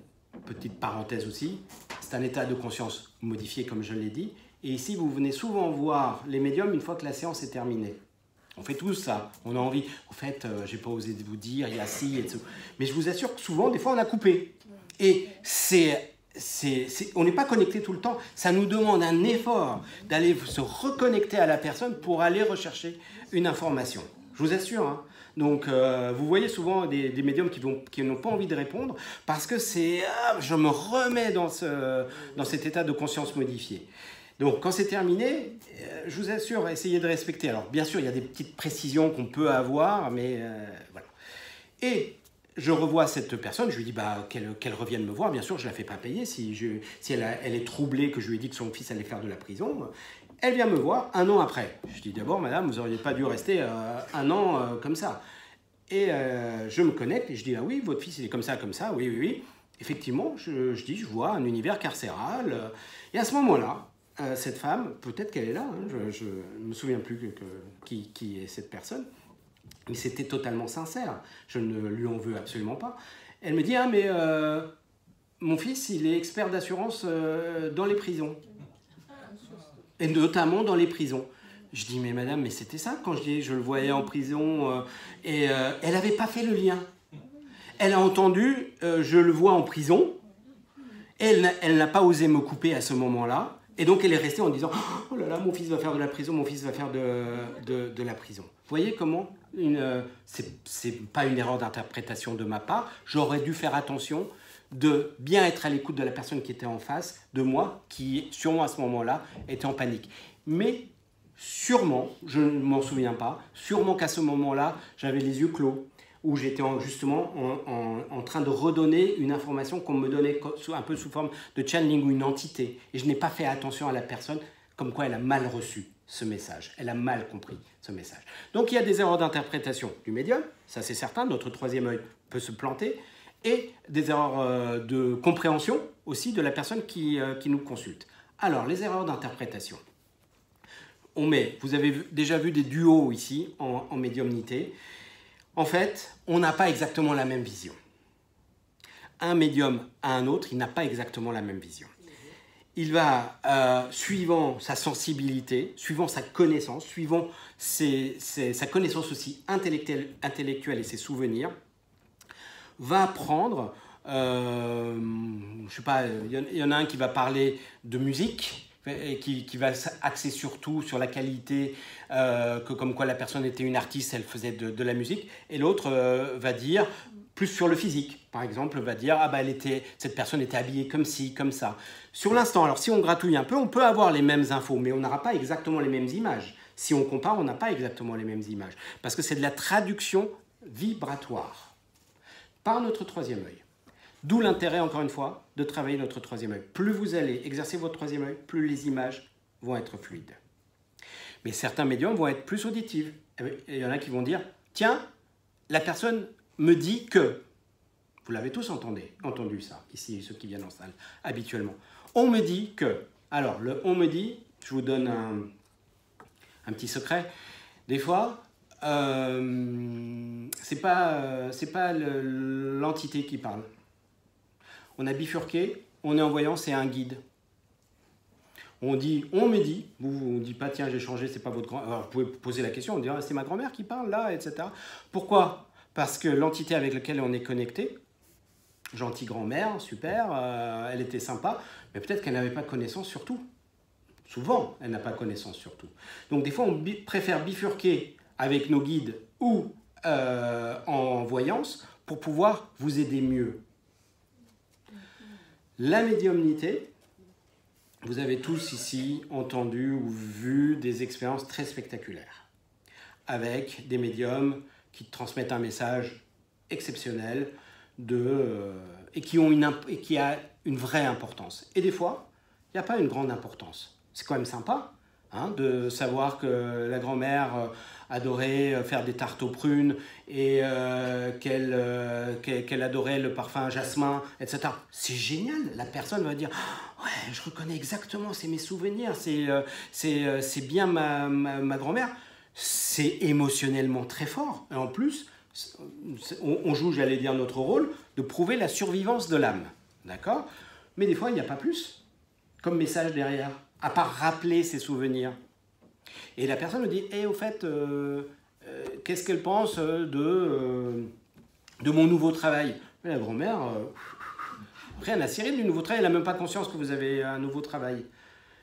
petite parenthèse aussi, c'est un état de conscience modifié, comme je l'ai dit. Et ici, vous venez souvent voir les médiums une fois que la séance est terminée. On fait tous ça. On a envie, en fait, j'ai pas osé vous dire, il y a ci et tout. Mais je vous assure que souvent, des fois, on a coupé. Et on n'est pas connecté tout le temps. Ça nous demande un effort d'aller se reconnecter à la personne pour aller rechercher une information. Je vous assure, hein. Donc, vous voyez souvent des médiums qui n'ont pas envie de répondre parce que je me remets dans cet état de conscience modifié. Donc, quand c'est terminé, je vous assure, essayez de respecter. Alors, bien sûr, il y a des petites précisions qu'on peut avoir, mais voilà. Et je revois cette personne, je lui dis qu'elle revienne me voir. Bien sûr, je ne la fais pas payer si elle est troublée que je lui ai dit que son fils allait faire de la prison. Elle vient me voir 1 an après. Je dis d'abord, madame, vous n'auriez pas dû rester 1 an comme ça. Et je me connecte et je dis, ah oui, votre fils il est comme ça, oui. Effectivement, je vois un univers carcéral. Et à ce moment-là, cette femme, peut-être qu'elle est là, hein, je ne me souviens plus qui est cette personne, mais c'était totalement sincère. Je ne lui en veux absolument pas. Elle me dit, ah mais mon fils, il est expert d'assurance dans les prisons. Et notamment dans les prisons. Je dis, mais madame, mais c'était ça quand je le voyais en prison. Et elle n'avait pas fait le lien. Elle a entendu, je le vois en prison. Et elle n'a pas osé me couper à ce moment-là. Et donc, elle est restée en disant, oh là là, mon fils va faire de la prison, mon fils va faire de la prison. Vous voyez comment c'est pas une erreur d'interprétation de ma part. J'aurais dû faire attention de bien être à l'écoute de la personne qui était en face de moi, qui sûrement à ce moment-là était en panique. Mais sûrement, je ne m'en souviens pas, sûrement qu'à ce moment-là, j'avais les yeux clos, où j'étais justement en train de redonner une information qu'on me donnait un peu sous forme de channeling ou une entité. Et je n'ai pas fait attention à la personne, comme quoi elle a mal reçu ce message. Elle a mal compris ce message. Donc il y a des erreurs d'interprétation du médium, ça c'est certain, notre troisième œil peut se planter, et des erreurs de compréhension aussi de la personne qui nous consulte. Alors, les erreurs d'interprétation. Vous avez déjà vu des duos ici en médiumnité. En fait, on n'a pas exactement la même vision. Un médium à un autre, il n'a pas exactement la même vision. Il va, suivant sa sensibilité, suivant sa connaissance, suivant sa connaissance aussi intellectuelle et ses souvenirs, va prendre, je sais pas, il y en a un qui va parler de musique et qui va axer surtout sur la qualité, que comme quoi la personne était une artiste, elle faisait de la musique, et l'autre va dire plus sur le physique, par exemple, va dire ah bah cette personne était habillée comme ci, comme ça. Sur l'instant, alors si on gratouille un peu, on peut avoir les mêmes infos, mais on n'aura pas exactement les mêmes images. Si on compare, on n'a pas exactement les mêmes images, parce que c'est de la traduction vibratoire par notre troisième œil. D'où l'intérêt, encore une fois, de travailler notre troisième œil. Plus vous allez exercer votre troisième œil, plus les images vont être fluides. Mais certains médiums vont être plus auditives. Il y en a qui vont dire, tiens, la personne me dit que... Vous l'avez tous entendu ça, ici, ceux qui viennent en salle, habituellement. On me dit que... Alors, le on me dit, je vous donne un petit secret. Des fois... c'est pas l'entité qui parle. On a bifurqué, on est en voyance, c'est un guide. On me dit, on ne dit pas tiens j'ai changé, c'est pas votre grand. Alors vous pouvez poser la question, on dit c'est ma grand-mère qui parle là, etc. Pourquoi? Parce que l'entité avec laquelle on est connecté, gentille grand-mère, super, elle était sympa, mais peut-être qu'elle n'avait pas connaissance sur tout. Souvent, elle n'a pas connaissance sur tout. Donc des fois, on préfère bifurquer avec nos guides ou en voyance pour pouvoir vous aider mieux. La médiumnité, vous avez tous ici entendu ou vu des expériences très spectaculaires avec des médiums qui transmettent un message exceptionnel et qui a une vraie importance. Et des fois, il n'y a pas une grande importance. C'est quand même sympa de savoir que la grand-mère adorait faire des tartes aux prunes et qu'elle adorait le parfum jasmin, etc. C'est génial. La personne va dire « Ouais, je reconnais exactement, c'est mes souvenirs, c'est bien ma grand-mère. » C'est émotionnellement très fort. Et en plus, on joue, j'allais dire, notre rôle de prouver la survivance de l'âme. D'accord? Mais des fois, il n'y a pas plus comme message derrière, à part rappeler ses souvenirs. Et la personne me dit, au fait, qu'est-ce qu'elle pense de mon nouveau travail? Mais la grand-mère, rien à cirer du nouveau travail, elle n'a même pas conscience que vous avez un nouveau travail.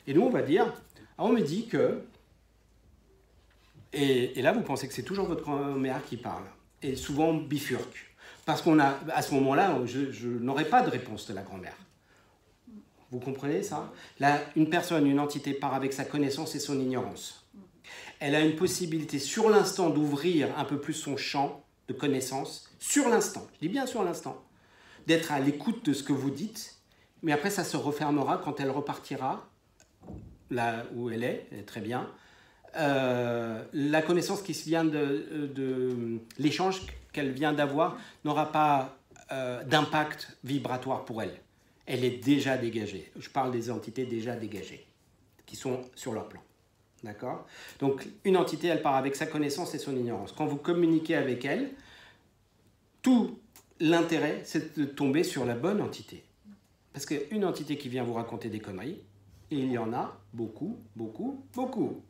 Et nous, on va dire, on me dit que... Et là, vous pensez que c'est toujours votre grand-mère qui parle. Et souvent, on bifurque. Parce à ce moment-là, je n'aurai pas de réponse de la grand-mère. Vous comprenez ça? Là, une personne, une entité part avec sa connaissance et son ignorance. Elle a une possibilité sur l'instant d'ouvrir un peu plus son champ de connaissance, sur l'instant, je dis bien sur l'instant, d'être à l'écoute de ce que vous dites, mais après ça se refermera quand elle repartira là où elle est très bien. La connaissance qui vient de l'échange qu'elle vient d'avoir n'aura pas d'impact vibratoire pour elle. Elle est déjà dégagée. Je parle des entités déjà dégagées, qui sont sur leur plan. D'accord? Donc, une entité, elle part avec sa connaissance et son ignorance. Quand vous communiquez avec elle, tout l'intérêt, c'est de tomber sur la bonne entité. Parce qu'une entité qui vient vous raconter des conneries, il y en a beaucoup, beaucoup, beaucoup.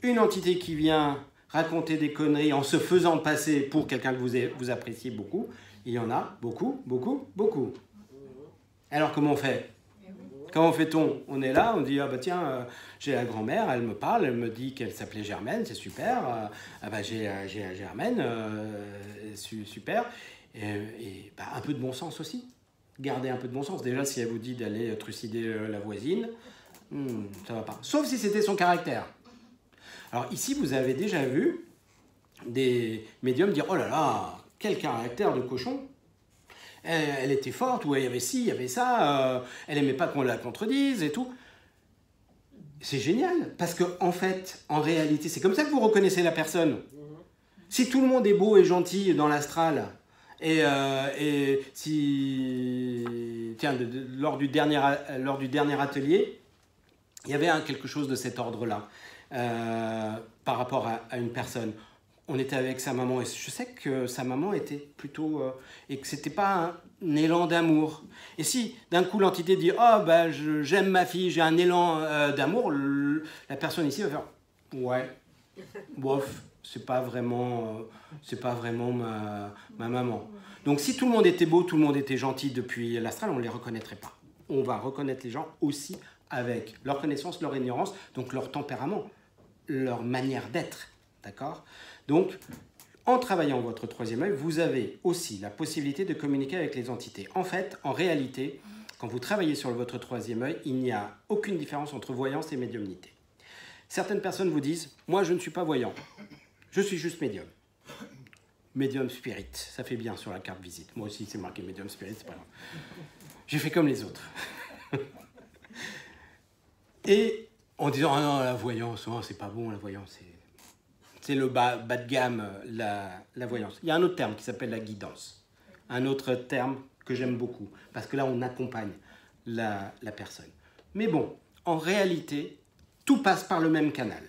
Une entité qui vient raconter des conneries en se faisant passer pour quelqu'un que vous appréciez beaucoup, il y en a beaucoup, beaucoup, beaucoup. Alors comment on fait? Comment fait-on? On est là, on dit, ah bah tiens, j'ai la grand-mère, elle me parle, elle me dit qu'elle s'appelait Germaine, c'est super. Ah bah j'ai Germaine, super. Et bah, un peu de bon sens aussi. Gardez un peu de bon sens. Déjà, si elle vous dit d'aller trucider la voisine, ça va pas. Sauf si c'était son caractère. Alors ici, vous avez déjà vu des médiums dire, oh là là, quel caractère de cochon. Elle était forte, ou il y avait ci, il y avait ça, elle aimait pas qu'on la contredise et tout. C'est génial, parce que en fait, en réalité, c'est comme ça que vous reconnaissez la personne. Si tout le monde est beau et gentil dans l'astral, et si, tiens, lors du dernier atelier, il y avait quelque chose de cet ordre-là, par rapport à une personne. On était avec sa maman et je sais que sa maman était plutôt... et que c'était pas un élan d'amour. Et si d'un coup l'entité dit « Oh, bah, j'aime ma fille, j'ai un élan d'amour », la personne ici va faire « Ouais, bof, c'est pas vraiment ma maman ». Donc si tout le monde était beau, tout le monde était gentil depuis l'astral, on ne les reconnaîtrait pas. On va reconnaître les gens aussi avec leur connaissance, leur ignorance, donc leur tempérament, leur manière d'être. D'accord ? Donc, en travaillant votre troisième œil, vous avez aussi la possibilité de communiquer avec les entités. En fait, en réalité, quand vous travaillez sur votre troisième œil, il n'y a aucune différence entre voyance et médiumnité. Certaines personnes vous disent « Moi, je ne suis pas voyant, je suis juste médium. » Médium spirit, ça fait bien sur la carte visite. Moi aussi, c'est marqué médium spirit, c'est pas grave. J'ai fait comme les autres. Et en disant « Ah non, la voyance, oh, c'est pas bon, la voyance, c'est le bas de gamme, la voyance. » Il y a un autre terme qui s'appelle la guidance. Un autre terme que j'aime beaucoup, parce que là, on accompagne la personne. Mais bon, en réalité, tout passe par le même canal.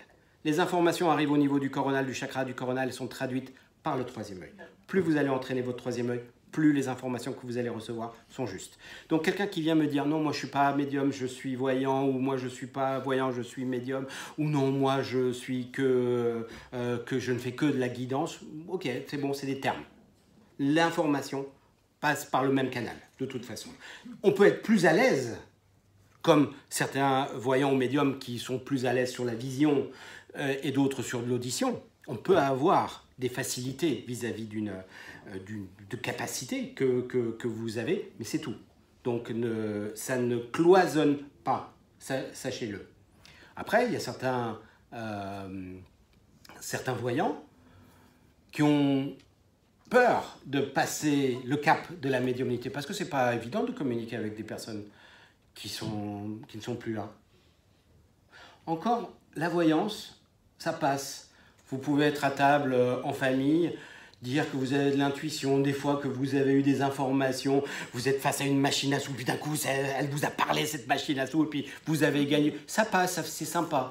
Les informations arrivent au niveau du coronal, du chakra du coronal, elles sont traduites par le troisième œil. Plus vous allez entraîner votre troisième œil, plus les informations que vous allez recevoir sont justes. Donc quelqu'un qui vient me dire « Non, moi je ne suis pas médium, je suis voyant » ou « Moi je ne suis pas voyant, je suis médium » ou « Non, moi je suis que je ne fais que de la guidance », ok, c'est bon, c'est des termes. L'information passe par le même canal, de toute façon. On peut être plus à l'aise, comme certains voyants ou médiums qui sont plus à l'aise sur la vision et d'autres sur l'audition. On peut avoir des facilités vis-à-vis de capacité que vous avez, mais c'est tout. Donc ça ne cloisonne pas, sachez-le. Après, il y a certains voyants qui ont peur de passer le cap de la médiumnité, parce que c'est pas évident de communiquer avec des personnes qui ne sont plus là. Encore, la voyance, ça passe. Vous pouvez être à table en famille, dire que vous avez de l'intuition, des fois que vous avez eu des informations, vous êtes face à une machine à sous, puis d'un coup, elle vous a parlé, cette machine à sous, et puis vous avez gagné. Ça passe, c'est sympa.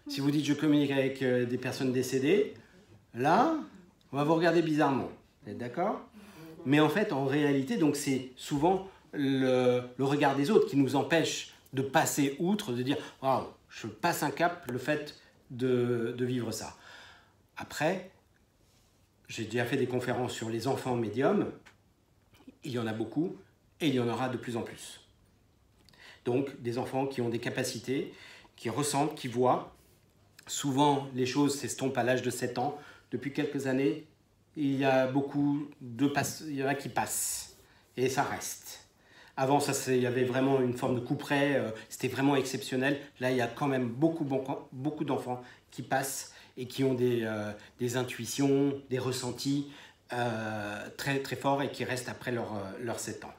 Si vous dites « je communique avec des personnes décédées », là, on va vous regarder bizarrement. Vous êtes d'accord? Mais en fait, en réalité, donc c'est souvent le regard des autres qui nous empêche de passer outre, de dire « waouh, je passe un cap », le fait de vivre ça. Après, j'ai déjà fait des conférences sur les enfants médiums. Il y en a beaucoup et il y en aura de plus en plus. Donc, des enfants qui ont des capacités, qui ressentent, qui voient. Souvent, les choses s'estompent à l'âge de 7 ans. Depuis quelques années, il y a il y en a qui passent et ça reste. Avant, il y avait vraiment une forme de couperet, c'était vraiment exceptionnel. Là, il y a quand même beaucoup d'enfants qui passent et qui ont des intuitions, des ressentis très, très forts et qui restent après leurs 7 ans.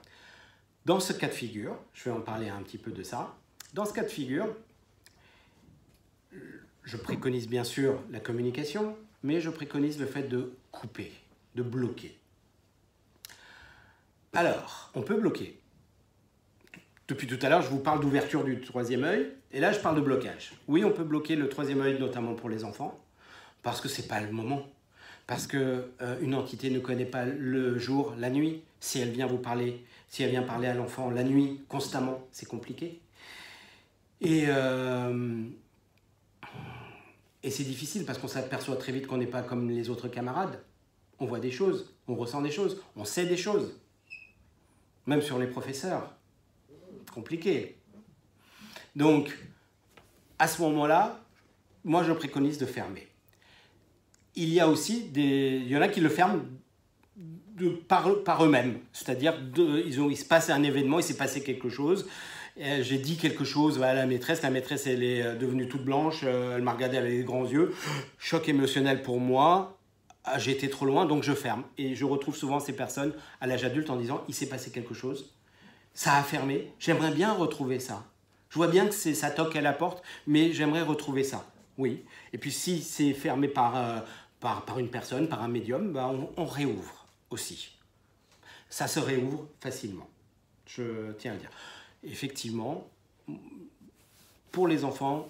Dans ce cas de figure, je vais en parler un petit peu de ça. Dans ce cas de figure, je préconise bien sûr la communication, mais je préconise le fait de couper, de bloquer. Alors, on peut bloquer. Depuis tout à l'heure, je vous parle d'ouverture du troisième œil, et là, je parle de blocage. Oui, on peut bloquer le troisième œil, notamment pour les enfants, parce que ce n'est pas le moment. Parce que une entité ne connaît pas le jour, la nuit. Si elle vient vous parler, si elle vient parler à l'enfant la nuit, constamment, c'est compliqué. Et c'est difficile parce qu'on s'aperçoit très vite qu'on n'est pas comme les autres camarades. On voit des choses, on ressent des choses, on sait des choses. Même sur les professeurs. Compliqué. Donc, à ce moment-là, moi je préconise de fermer. Il y a aussi il y en a qui le ferment par eux-mêmes. C'est-à-dire, il se passe un événement, il s'est passé quelque chose. J'ai dit quelque chose à la maîtresse elle est devenue toute blanche, elle m'a regardé avec les grands yeux. Choc émotionnel pour moi. J'ai été trop loin, donc je ferme. Et je retrouve souvent ces personnes à l'âge adulte en disant, il s'est passé quelque chose, ça a fermé, j'aimerais bien retrouver ça. Je vois bien que ça toque à la porte, mais j'aimerais retrouver ça. Oui. Et puis si c'est fermé par une personne, par un médium, bah on réouvre aussi. Ça se réouvre facilement. Je tiens à le dire. Effectivement, pour les enfants,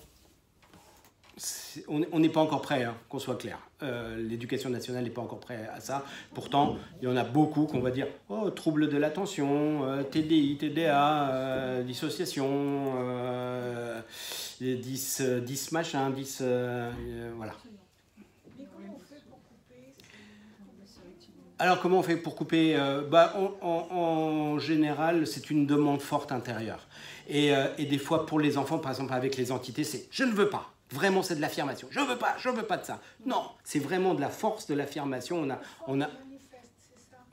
on n'est pas encore prêt, hein, qu'on soit clair. L'éducation nationale n'est pas encore prête à ça. Pourtant, il y en a beaucoup qu'on va dire oh, troubles de l'attention, TDI, TDA, dissociation, 10 machin, 10... voilà. Alors, comment on fait pour couper en général, c'est une demande forte intérieure. Et des fois, pour les enfants, par exemple, avec les entités, c'est « je ne veux pas ». Vraiment, c'est de l'affirmation. Je veux pas de ça. Non, c'est vraiment de la force de l'affirmation. On a...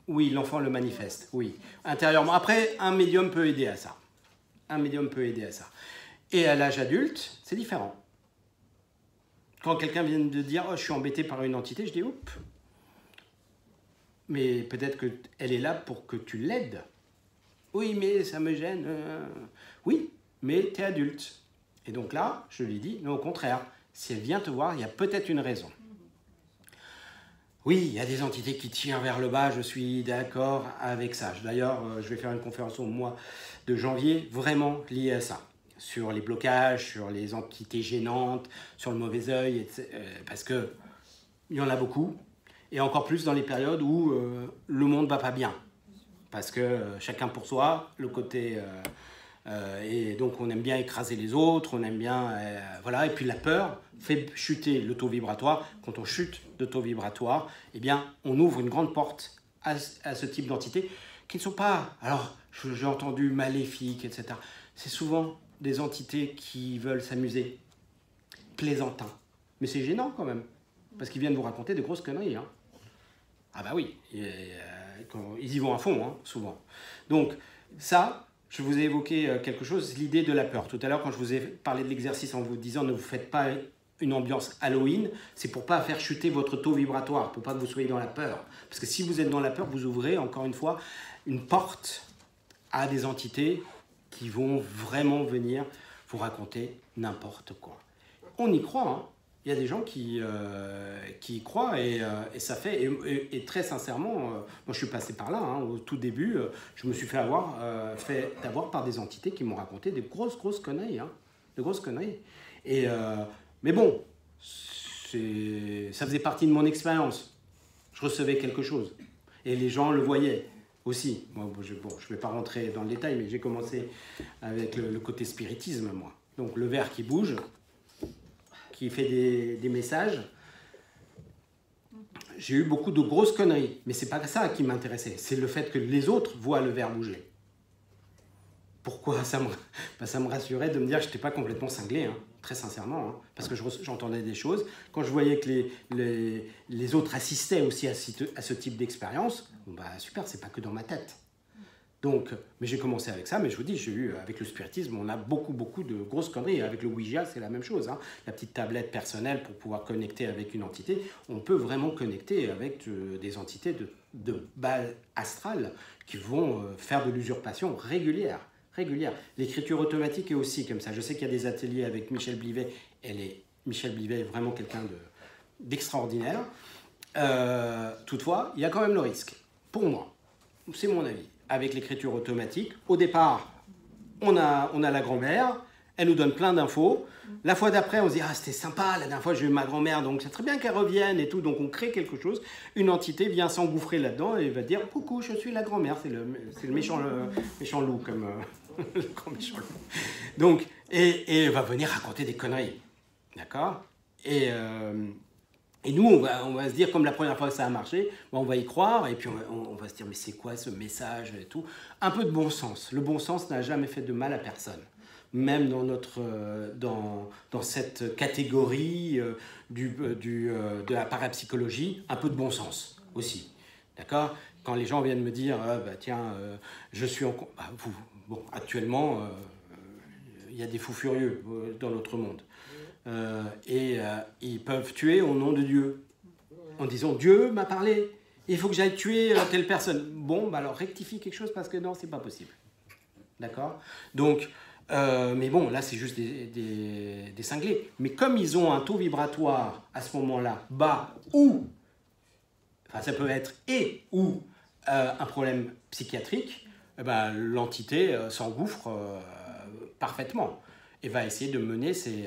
Oui, l'enfant le manifeste, oui, intérieurement. Après, un médium peut aider à ça. Un médium peut aider à ça. Et à l'âge adulte, c'est différent. Quand quelqu'un vient de dire « oh, je suis embêté par une entité », je dis « oups ». Mais peut-être qu'elle est là pour que tu l'aides. Oui, mais ça me gêne. Oui, mais tu es adulte. Et donc là, je lui dis, non, au contraire, si elle vient te voir, il y a peut-être une raison. Oui, il y a des entités qui tirent vers le bas, je suis d'accord avec ça. D'ailleurs, je vais faire une conférence au mois de janvier, vraiment liée à ça. Sur les blocages, sur les entités gênantes, sur le mauvais œil, parce qu'il y en a beaucoup. Et encore plus dans les périodes où le monde ne va pas bien. Parce que chacun pour soi, le côté... et donc on aime bien écraser les autres, on aime bien... voilà. Et puis la peur fait chuter le taux vibratoire. Quand on chute de taux vibratoire, eh bien, on ouvre une grande porte à ce type d'entités qui ne sont pas... Alors, j'ai entendu maléfiques, etc. C'est souvent des entités qui veulent s'amuser, plaisantins. Mais c'est gênant quand même, parce qu'ils viennent vous raconter des grosses conneries, hein. Ah bah oui, ils y vont à fond, hein, souvent. Donc ça, je vous ai évoqué quelque chose, l'idée de la peur. Tout à l'heure, quand je vous ai parlé de l'exercice en vous disant ne vous faites pas une ambiance Halloween, c'est pour pas faire chuter votre taux vibratoire, pour pas que vous soyez dans la peur. Parce que si vous êtes dans la peur, vous ouvrez, encore une fois, une porte à des entités qui vont vraiment venir vous raconter n'importe quoi. On y croit, hein. Il y a des gens qui y croient et ça fait, et très sincèrement, moi je suis passé par là, hein, au tout début, je me suis fait avoir par des entités qui m'ont raconté des grosses conneries, hein, de grosses conneries. Mais bon, ça faisait partie de mon expérience. Je recevais quelque chose et les gens le voyaient aussi. Moi, je ne vais pas rentrer dans le détail, mais j'ai commencé avec le côté spiritisme, moi. Donc le verre qui bouge, qui fait des messages. J'ai eu beaucoup de grosses conneries, mais c'est pas ça qui m'intéressait. C'est le fait que les autres voient le verre bouger. Pourquoi ça me rassurait de me dire que je n'étais pas complètement cinglé, hein, très sincèrement, hein, parce que j'entendais des choses. Quand je voyais que les autres assistaient aussi à ce type d'expérience, bon bah super, c'est pas que dans ma tête. Donc, mais j'ai commencé avec ça, mais je vous dis, j'ai eu, avec le spiritisme, on a beaucoup de grosses conneries. Avec le Ouija, c'est la même chose, hein. La petite tablette personnelle pour pouvoir connecter avec une entité. On peut vraiment connecter avec des entités de bas astral qui vont faire de l'usurpation régulière. L'écriture automatique est aussi comme ça. Je sais qu'il y a des ateliers avec Michel Blivet. Michel Blivet est vraiment quelqu'un d'extraordinaire. Toutefois, il y a quand même le risque. Pour moi, c'est mon avis. Avec l'écriture automatique, au départ, on a la grand-mère, elle nous donne plein d'infos. La fois d'après, on se dit, ah, c'était sympa, la dernière fois, j'ai eu ma grand-mère, donc c'est très bien qu'elle revienne et tout. Donc, on crée quelque chose. Une entité vient s'engouffrer là-dedans et va dire, coucou, je suis la grand-mère. C'est le méchant loup, comme le grand méchant loup. Donc, et elle va venir raconter des conneries. D'accord ? Et nous, on va se dire, comme la première fois que ça a marché, on va y croire, et puis on va se dire, mais c'est quoi ce message et tout. Un peu de bon sens. Le bon sens n'a jamais fait de mal à personne. Même dans cette catégorie de la parapsychologie, un peu de bon sens aussi. D'accord ? Quand les gens viennent me dire, tiens, je suis en... Bon, actuellement, il y a des fous furieux dans notre monde. Ils peuvent tuer au nom de Dieu, en disant, Dieu m'a parlé, il faut que j'aille tuer telle personne. Bon, alors rectifie quelque chose parce que non, c'est pas possible. D'accord ? Donc... mais bon, là, c'est juste des cinglés. Mais comme ils ont un taux vibratoire à ce moment-là bas enfin, ça peut être ou un problème psychiatrique, l'entité s'engouffre parfaitement et va essayer de mener ces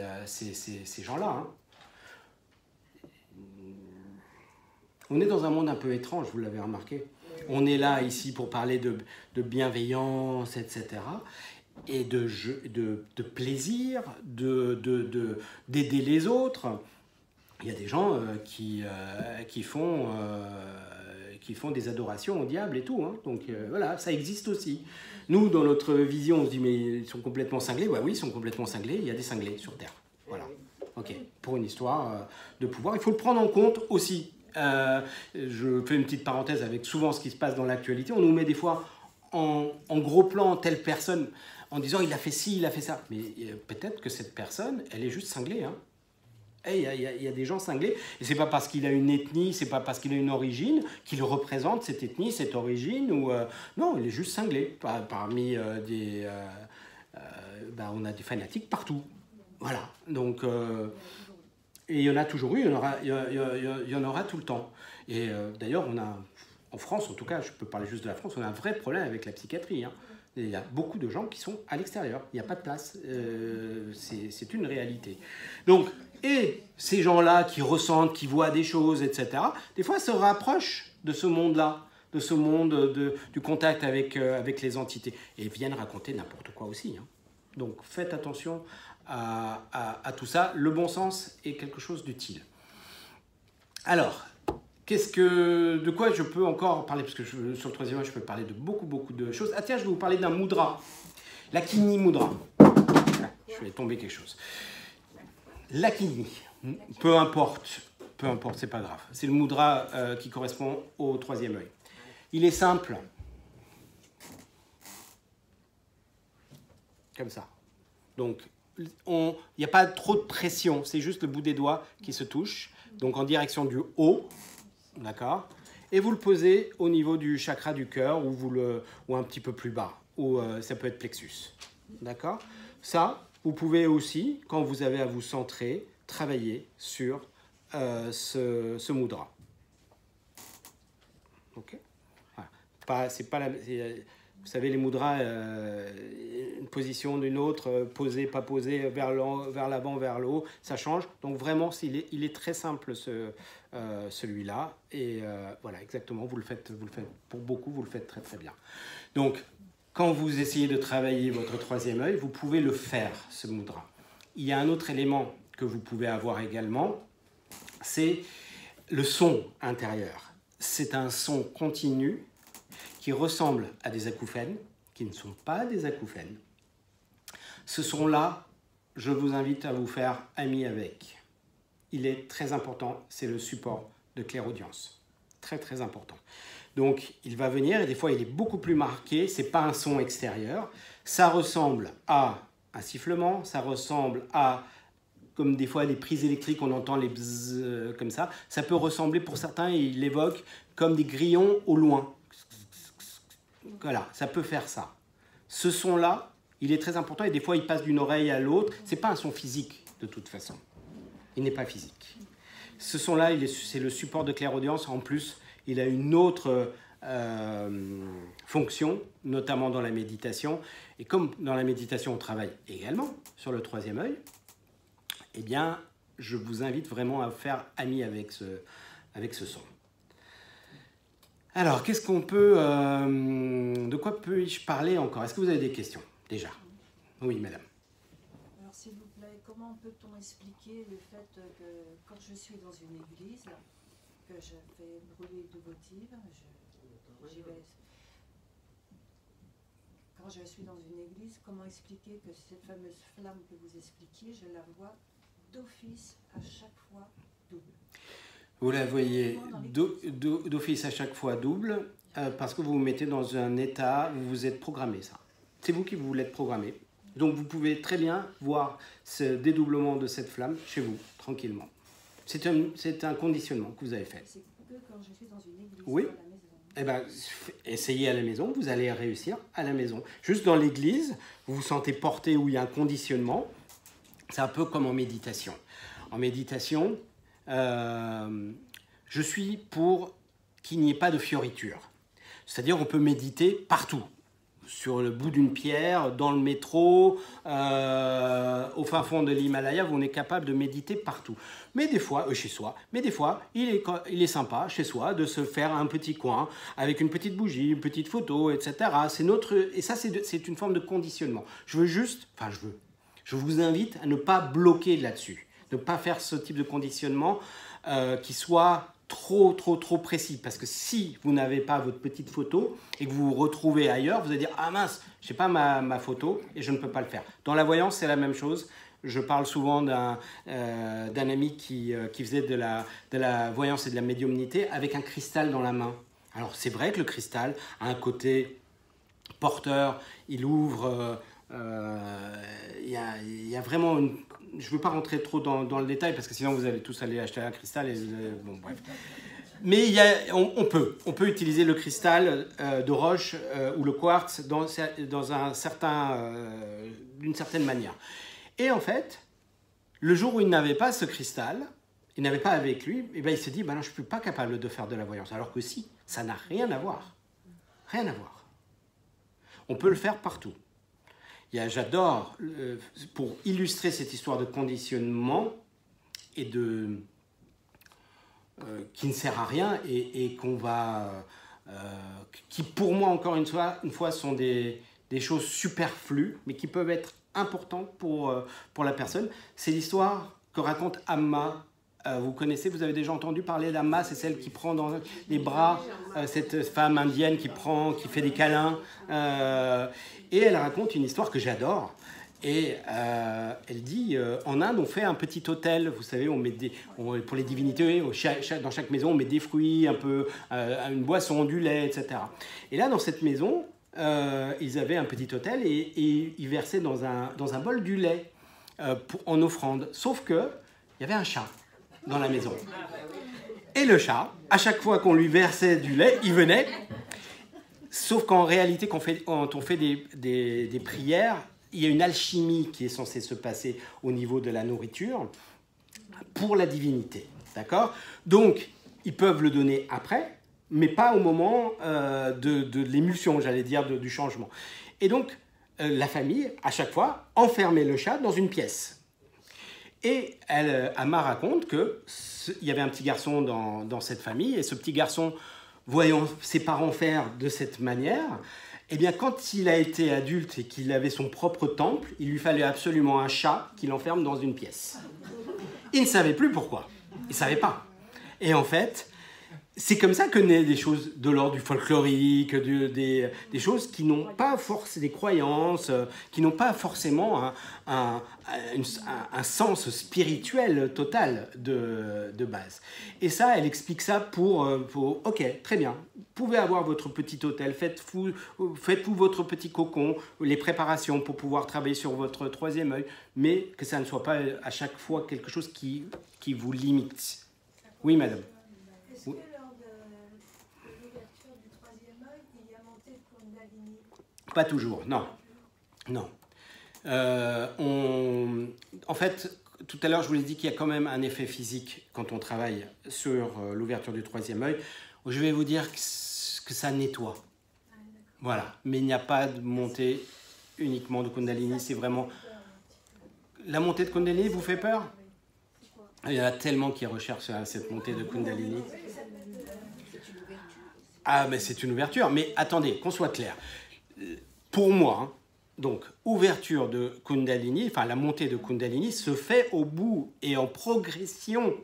gens-là. Hein. On est dans un monde un peu étrange, vous l'avez remarqué. On est là, ici, pour parler de bienveillance, etc., et de plaisir, d'aider les autres. Il y a des gens qui font des adorations au diable et tout. Hein. Donc voilà, ça existe aussi. Nous, dans notre vision, on se dit, mais ils sont complètement cinglés. Ouais, oui, ils sont complètement cinglés. Il y a des cinglés sur Terre. Voilà. Ok. Pour une histoire de pouvoir, il faut le prendre en compte aussi. Je fais une petite parenthèse avec souvent ce qui se passe dans l'actualité. On nous met des fois en gros plan telle personne en disant il a fait ci, il a fait ça. Mais peut-être que cette personne, elle est juste cinglée. Hein. Il y a des gens cinglés. Et c'est pas parce qu'il a une ethnie, c'est pas parce qu'il a une origine qu'il représente cette ethnie, cette origine. Non, il est juste cinglé. Parmi on a des fanatiques partout. Voilà. Donc, et il y en a toujours eu, il y en aura tout le temps. Et d'ailleurs, on a, en France, en tout cas, je peux parler juste de la France, on a un vrai problème avec la psychiatrie. Hein. Il y a beaucoup de gens qui sont à l'extérieur. Il n'y a pas de place. C'est une réalité. Donc, et ces gens-là qui ressentent, qui voient des choses, etc., des fois se rapprochent de ce monde-là, de ce monde du contact avec les entités. Et viennent raconter n'importe quoi aussi. Hein. Donc, faites attention à tout ça. Le bon sens est quelque chose d'utile. Alors, de quoi je peux encore parler? Parce que sur le troisième œil, je peux parler de beaucoup de choses. Ah tiens, je vais vous parler d'un mudra. L'Akini Mudra. Je vais tomber quelque chose. L'Akini, peu importe, c'est pas grave. C'est le mudra qui correspond au troisième œil. Il est simple. Comme ça. Donc, il n'y a pas trop de pression. C'est juste le bout des doigts qui se touche. Donc, en direction du haut. D'accord ? Et vous le posez au niveau du chakra du cœur ou un petit peu plus bas. Ou ça peut être plexus. D'accord ? Ça, vous pouvez aussi, quand vous avez à vous centrer, travailler sur ce mudra. Ok ? Voilà. Vous savez, les mudras, une position d'une autre, posée, pas posée, vers l'avant, vers le haut, ça change. Donc vraiment, il est très simple celui-là. Et voilà, exactement, vous le faites pour beaucoup, vous le faites très très bien. Donc, quand vous essayez de travailler votre troisième œil, vous pouvez le faire, ce mudra. Il y a un autre élément que vous pouvez avoir également, c'est le son intérieur. C'est un son continu qui ressemblent à des acouphènes, qui ne sont pas des acouphènes. Ce son-là, je vous invite à vous faire ami avec. Il est très important, c'est le support de clairaudience. Très, très important. Donc, il va venir, et des fois, il est beaucoup plus marqué, c'est pas un son extérieur. Ça ressemble à un sifflement, ça ressemble à, comme des fois, les prises électriques, on entend les bzzz comme ça. Ça peut ressembler, pour certains, il l'évoque comme des grillons au loin. Voilà, ça peut faire ça. Ce son-là, il est très important et des fois, il passe d'une oreille à l'autre. Ce n'est pas un son physique, de toute façon. Il n'est pas physique. Ce son-là, c'est le support de clairaudience. En plus, il a une autre fonctions, notamment dans la méditation. Et comme dans la méditation, on travaille également sur le troisième œil, eh bien, je vous invite vraiment à faire ami avec ce son. Alors, qu'est-ce qu'on peut... de quoi puis-je parler encore? Est-ce que vous avez des questions, déjà? Oui, madame. Alors, s'il vous plaît, comment peut-on expliquer le fait que quand je suis dans une église, que je fais brûler de votive, j'y vais... Quand je suis dans une église, comment expliquer que cette fameuse flamme que vous expliquiez, je la vois d'office à chaque fois double? Vous la voyez d'office à chaque fois double parce que vous vous mettez dans un état où vous êtes programmé, ça. C'est vous qui vous l'êtes programmé. Donc vous pouvez très bien voir ce dédoublement de cette flamme chez vous, tranquillement. C'est un conditionnement que vous avez fait. C'est que quand je suis dans une église, oui. À la maison. Eh ben, essayez à la maison, vous allez réussir à la maison. Juste dans l'église, vous vous sentez porté où il y a un conditionnement. C'est un peu comme en méditation. En méditation, je suis pour qu'il n'y ait pas de fioriture. C'est-à-dire on peut méditer partout. Sur le bout d'une pierre, dans le métro, au fin fond de l'Himalaya, on est capable de méditer partout. Mais des fois, chez soi, mais des fois, il est sympa chez soi de se faire un petit coin avec une petite bougie, une petite photo, etc. Et ça, c'est une forme de conditionnement. Je vous invite à ne pas bloquer là-dessus, ne pas faire ce type de conditionnement qui soit trop précis, parce que si vous n'avez pas votre petite photo et que vous vous retrouvez ailleurs, vous allez dire « Ah mince, je n'ai pas ma photo et je ne peux pas le faire ». Dans la voyance, c'est la même chose. Je parle souvent d'un ami qui faisait de la voyance et de la médiumnité avec un cristal dans la main. Alors c'est vrai que le cristal a un côté porteur, il ouvre... Il y a vraiment une... Je ne veux pas rentrer trop dans le détail parce que sinon vous allez tous aller acheter un cristal et bon bref. Mais on peut utiliser le cristal de roche ou le quartz d'une certaine manière. Et en fait, le jour où il n'avait pas ce cristal, il n'avait pas avec lui, et ben il s'est dit ben non, je ne suis pas capable de faire de la voyance. Alors que si, ça n'a rien à voir. Rien à voir. On peut le faire partout. J'adore, pour illustrer cette histoire de conditionnement et qui ne sert à rien et qu'on va... qui pour moi, encore une fois sont des choses superflues, mais qui peuvent être importantes pour la personne. C'est l'histoire que raconte Amma. Vous connaissez, vous avez déjà entendu parler d'Amma, c'est celle qui prend dans les bras cette femme indienne qui fait des câlins. Et elle raconte une histoire que j'adore. Et elle dit, en Inde, on fait un petit hôtel, vous savez, pour les divinités, dans chaque maison, on met des fruits, un peu, une boisson, du lait, etc. Et là, dans cette maison, ils avaient un petit hôtel et ils versaient dans un bol du lait en offrande. Sauf qu'il y avait un chat dans la maison. Et le chat, à chaque fois qu'on lui versait du lait, il venait. Sauf qu'en réalité, quand on fait des prières, il y a une alchimie qui est censée se passer au niveau de la nourriture pour la divinité. D'accord? Donc, ils peuvent le donner après, mais pas au moment de l'émulsion, j'allais dire, du changement. Et donc, la famille, à chaque fois, enfermait le chat dans une pièce. Et Amma raconte qu'il y avait un petit garçon dans cette famille, et ce petit garçon, voyant ses parents faire de cette manière, eh bien, quand il a été adulte et qu'il avait son propre temple, il lui fallait absolument un chat qui l'enferme dans une pièce. Il ne savait plus pourquoi. Il ne savait pas. Et en fait, c'est comme ça que naissent des choses de l'ordre du folklorique, des choses qui n'ont pas forcément des croyances, qui n'ont pas forcément un sens spirituel total de base. Et ça, elle explique ça pour ok, très bien, vous pouvez avoir votre petit hôtel, faites-vous votre petit cocon, les préparations pour pouvoir travailler sur votre troisième œil, mais que ça ne soit pas à chaque fois quelque chose qui vous limite. Oui, madame. Oui. Pas toujours, non. Non. En fait, tout à l'heure, je vous ai dit qu'il y a quand même un effet physique quand on travaille sur l'ouverture du troisième œil. Je vais vous dire que ça nettoie. Voilà, mais il n'y a pas de montée uniquement de Kundalini, c'est vraiment... La montée de Kundalini vous fait peur? Il y en a tellement qui recherchent cette montée de Kundalini. Ah, mais c'est une ouverture. Mais attendez, qu'on soit clair. Pour moi, hein, donc, ouverture de Kundalini, enfin la montée de Kundalini se fait au bout et en progression.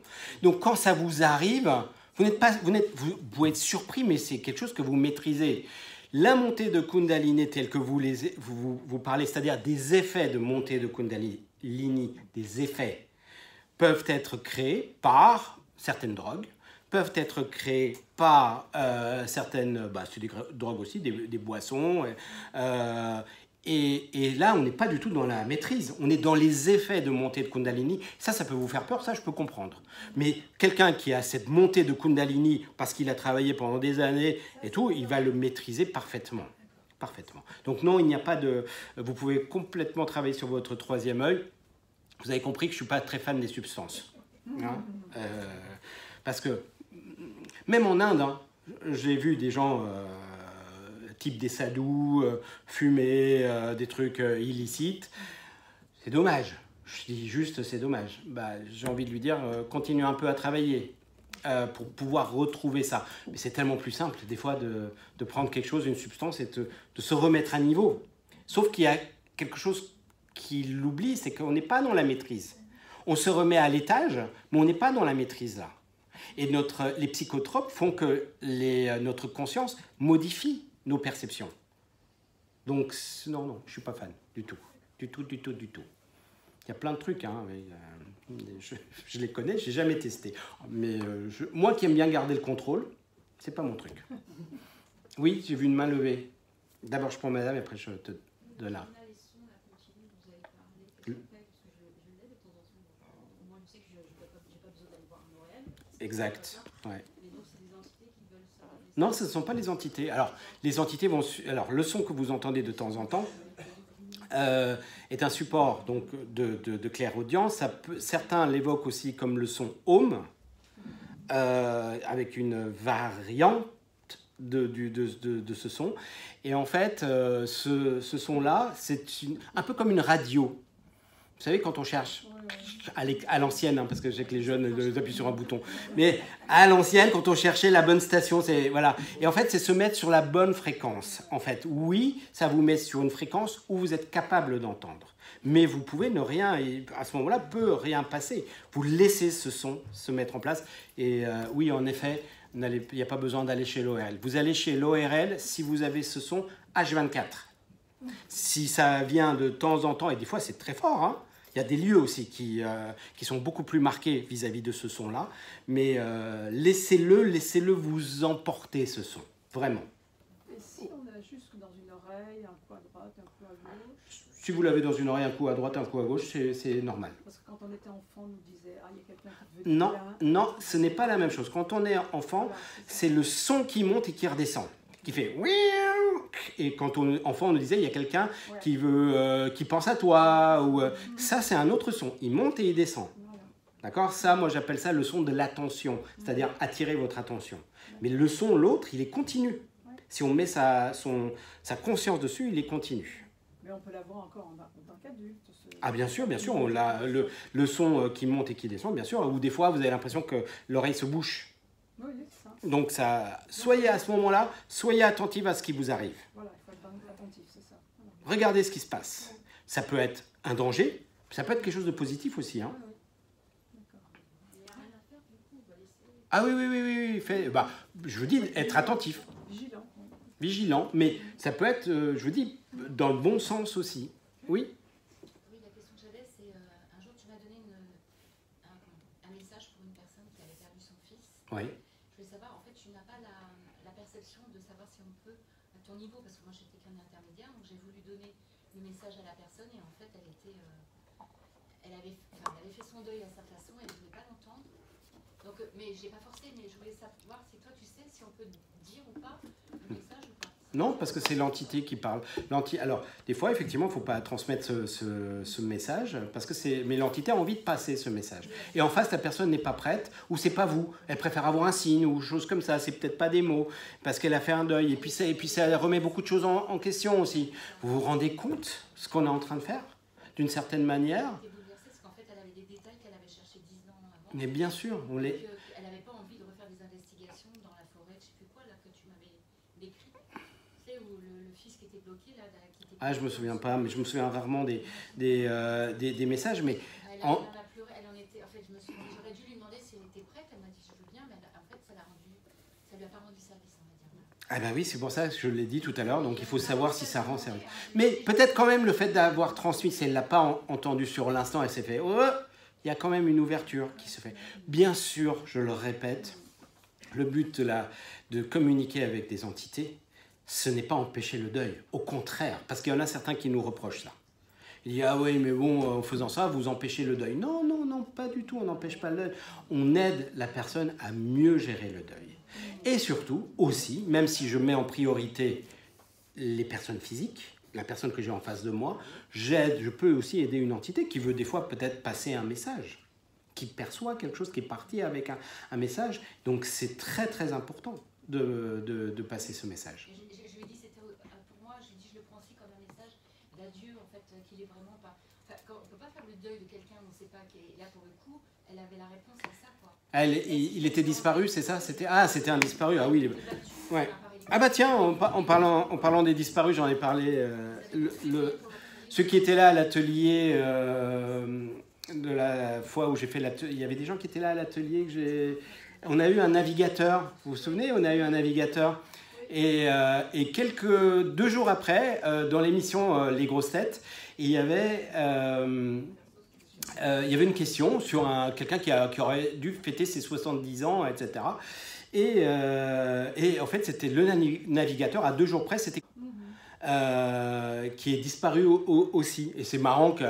Donc quand ça vous arrive, vous pouvez être surpris, mais c'est quelque chose que vous maîtrisez. La montée de Kundalini telle que vous parlez, c'est-à-dire des effets de montée de Kundalini, des effets, peuvent être créés par certaines drogues, peuvent être créés par certaines, c'est des drogues aussi, des boissons. Et là, on n'est pas du tout dans la maîtrise. On est dans les effets de montée de Kundalini. Ça peut vous faire peur, ça, je peux comprendre. Mais quelqu'un qui a cette montée de Kundalini parce qu'il a travaillé pendant des années et tout, il va le maîtriser parfaitement. Parfaitement. Donc non, il n'y a pas de... Vous pouvez complètement travailler sur votre troisième œil. Vous avez compris que je ne suis pas très fan des substances. Hein, parce que, même en Inde, hein, j'ai vu des gens... type des sadhus, fumer, des trucs illicites. C'est dommage. Je dis juste, c'est dommage. J'ai envie de lui dire, continue un peu à travailler pour pouvoir retrouver ça. Mais c'est tellement plus simple, des fois, de prendre quelque chose, une substance, et de se remettre à niveau. Sauf qu'il y a quelque chose qui l'oublie, c'est qu'on n'est pas dans la maîtrise. On se remet à l'étage, mais on n'est pas dans la maîtrise, là. Et les psychotropes font que notre conscience modifie nos perceptions. Donc, non, je ne suis pas fan du tout. Du tout. Il y a plein de trucs, hein, mais, je les connais, je n'ai jamais testé. Mais moi qui aime bien garder le contrôle, ce n'est pas mon truc. Oui, j'ai vu une main levée. D'abord, je prends madame et après, je te donne là. Exact, ouais. Non, ce ne sont pas les entités. Alors, les entités vont... Alors, le son que vous entendez de temps en temps est un support donc, de clairaudience. Certains l'évoquent aussi comme le son Om, avec une variante de ce son. Et en fait, ce son-là, c'est un peu comme une radio. Vous savez, quand on cherche à l'ancienne, hein, parce que je sais que les jeunes ils appuient sur un bouton, mais à l'ancienne, quand on cherchait la bonne station, c'est voilà. Et en fait, c'est se mettre sur la bonne fréquence. En fait, oui, ça vous met sur une fréquence où vous êtes capable d'entendre, mais vous pouvez ne rien, et à ce moment-là, peut rien passer. Vous laissez ce son se mettre en place. Et oui, en effet, il n'y a pas besoin d'aller chez l'ORL. Vous allez chez l'ORL si vous avez ce son H24. Si ça vient de temps en temps, et des fois c'est très fort, hein. Il y a des lieux aussi qui sont beaucoup plus marqués vis-à-vis de ce son-là, mais laissez-le vous emporter, ce son, vraiment. Et si on a juste dans une oreille, un coup à droite, un coup à gauche? Si vous l'avez dans une oreille, un coup à droite, un coup à gauche, c'est normal. Parce que quand on était enfant, on nous disait « Ah, il y a quelqu'un qui veut Non, dire là. non, ce n'est pas la même chose. Quand on est enfant, Voilà, c'est le son qui monte et qui redescend, qui fait... Et quand on est enfant, on nous disait, il y a quelqu'un qui pense à toi. Ou, ça, c'est un autre son. Il monte et il descend. Voilà. D'accord? Ça, moi, j'appelle ça le son de l'attention. C'est-à-dire attirer votre attention. Mais le son, l'autre, il est continu. Si on met sa conscience dessus, il est continu. Mais on peut l'avoir encore en tant qu'adulte. Ah, bien sûr. On le son qui monte et qui descend, bien sûr. Ou des fois, vous avez l'impression que l'oreille se bouche. Oui, c'est ça. Donc, soyez à ce moment-là, soyez attentif à ce qui vous arrive. Voilà, il faut être attentif, c'est ça. Voilà. Regardez ce qui se passe. Ça peut être un danger, ça peut être quelque chose de positif aussi. Hein. Ah oui. Je vous dis, être attentif. Vigilant. Vigilant, mais ça peut être, je vous dis, dans le bon sens aussi. Oui. Oui, la question que j'avais, c'est un jour tu m'as donné un message pour une personne qui avait perdu son fils. Oui. Je voulais savoir, en fait, tu n'as pas la perception de savoir si on peut, à ton niveau, parce que moi j'étais qu'un intermédiaire, donc j'ai voulu donner le message à la personne et en fait elle avait fait son deuil à sa façon et elle ne voulait pas l'entendre. Donc, mais j'ai pas forcé, mais je voulais savoir si toi tu sais si on peut dire ou pas le message ou pas. Non, parce que c'est l'entité qui parle. Alors, des fois, effectivement, il ne faut pas transmettre ce message, parce que mais l'entité a envie de passer ce message. Et en face, la personne n'est pas prête, ou c'est pas vous. Elle préfère avoir un signe, ou chose comme ça. C'est peut-être pas des mots, parce qu'elle a fait un deuil. Et puis ça remet beaucoup de choses en question aussi. Vous vous rendez compte de ce qu'on est en train de faire, d'une certaine manière? Elle était bouleversée parce qu'en fait, elle avait des détails qu'elle avait cherchés 10 ans avant. Mais bien sûr, on les... Elle n'avait pas envie de refaire des investigations dans la forêt, je ne sais plus quoi, là, que tu m'avais décrit. Tu sais, où le fils qui était bloqué, là, qui était... Ah, je me souviens pas, mais je me souviens rarement des messages, mais... Elle en a pleuré, elle en était... En fait, j'aurais dû lui demander si elle était prête, elle m'a dit je veux bien, mais en fait, ça lui a pas rendu service, on va dire. Ah ben oui, c'est pour ça que je l'ai dit tout à l'heure, donc il faut savoir si ça rend service. Mais peut-être quand même le fait d'avoir transmis, si elle ne l'a pas entendu sur l'instant, elle s'est fait... Oh, il y a quand même une ouverture qui se fait. Bien sûr, je le répète, le but de communiquer avec des entités, ce n'est pas empêcher le deuil. Au contraire, parce qu'il y en a certains qui nous reprochent ça. Il dit, ah oui, mais bon, en faisant ça, vous empêchez le deuil. Non, non, non, pas du tout, on n'empêche pas le deuil. On aide la personne à mieux gérer le deuil. Et surtout, aussi, même si je mets en priorité les personnes physiques, la personne que j'ai en face de moi, je peux aussi aider une entité qui veut des fois peut-être passer un message, qui perçoit quelque chose, qui est parti avec un message. Donc c'est très très important de passer ce message. Je lui ai dit, c'était pour moi, je le prends aussi comme un message d'adieu, en fait, qu'il est vraiment pas... Enfin, on ne peut pas faire le deuil de quelqu'un, on ne sait pas, qui est là pour le coup, elle avait la réponse à ça, quoi. Il était disparu, c'est ça? C'était un disparu, ah oui. Ouais. Ah bah tiens, en parlant des disparus, j'en ai parlé. Ceux qui étaient là à l'atelier de la fois où j'ai fait l'atelier, il y avait des gens qui étaient là à l'atelier que j'ai... On a eu un navigateur, vous vous souvenez? On a eu un navigateur. Et 2 jours après, dans l'émission Les Grosses Têtes, il y avait une question sur quelqu'un qui aurait dû fêter ses 70 ans, etc. Et en fait, c'était le navigateur, à 2 jours près, c'était qui est disparu aussi. Et c'est marrant que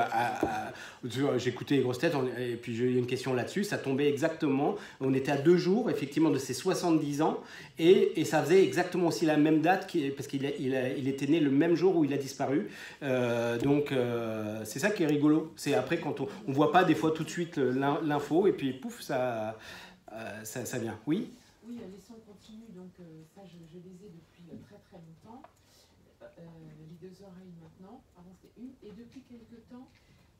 j'écoutais Les Grosses Têtes, et puis j'ai eu une question là-dessus, ça tombait exactement, on était à 2 jours, effectivement, de ses 70 ans, et ça faisait exactement aussi la même date, parce qu'il était né le même jour où il a disparu. Donc, c'est ça qui est rigolo. C'est après, quand on voit pas des fois tout de suite l'info, et puis pouf, ça vient. Oui? Oui, les sons continuent, donc ça je les ai depuis très très longtemps. Les 2 oreilles maintenant, avant c'était une, et depuis quelques temps,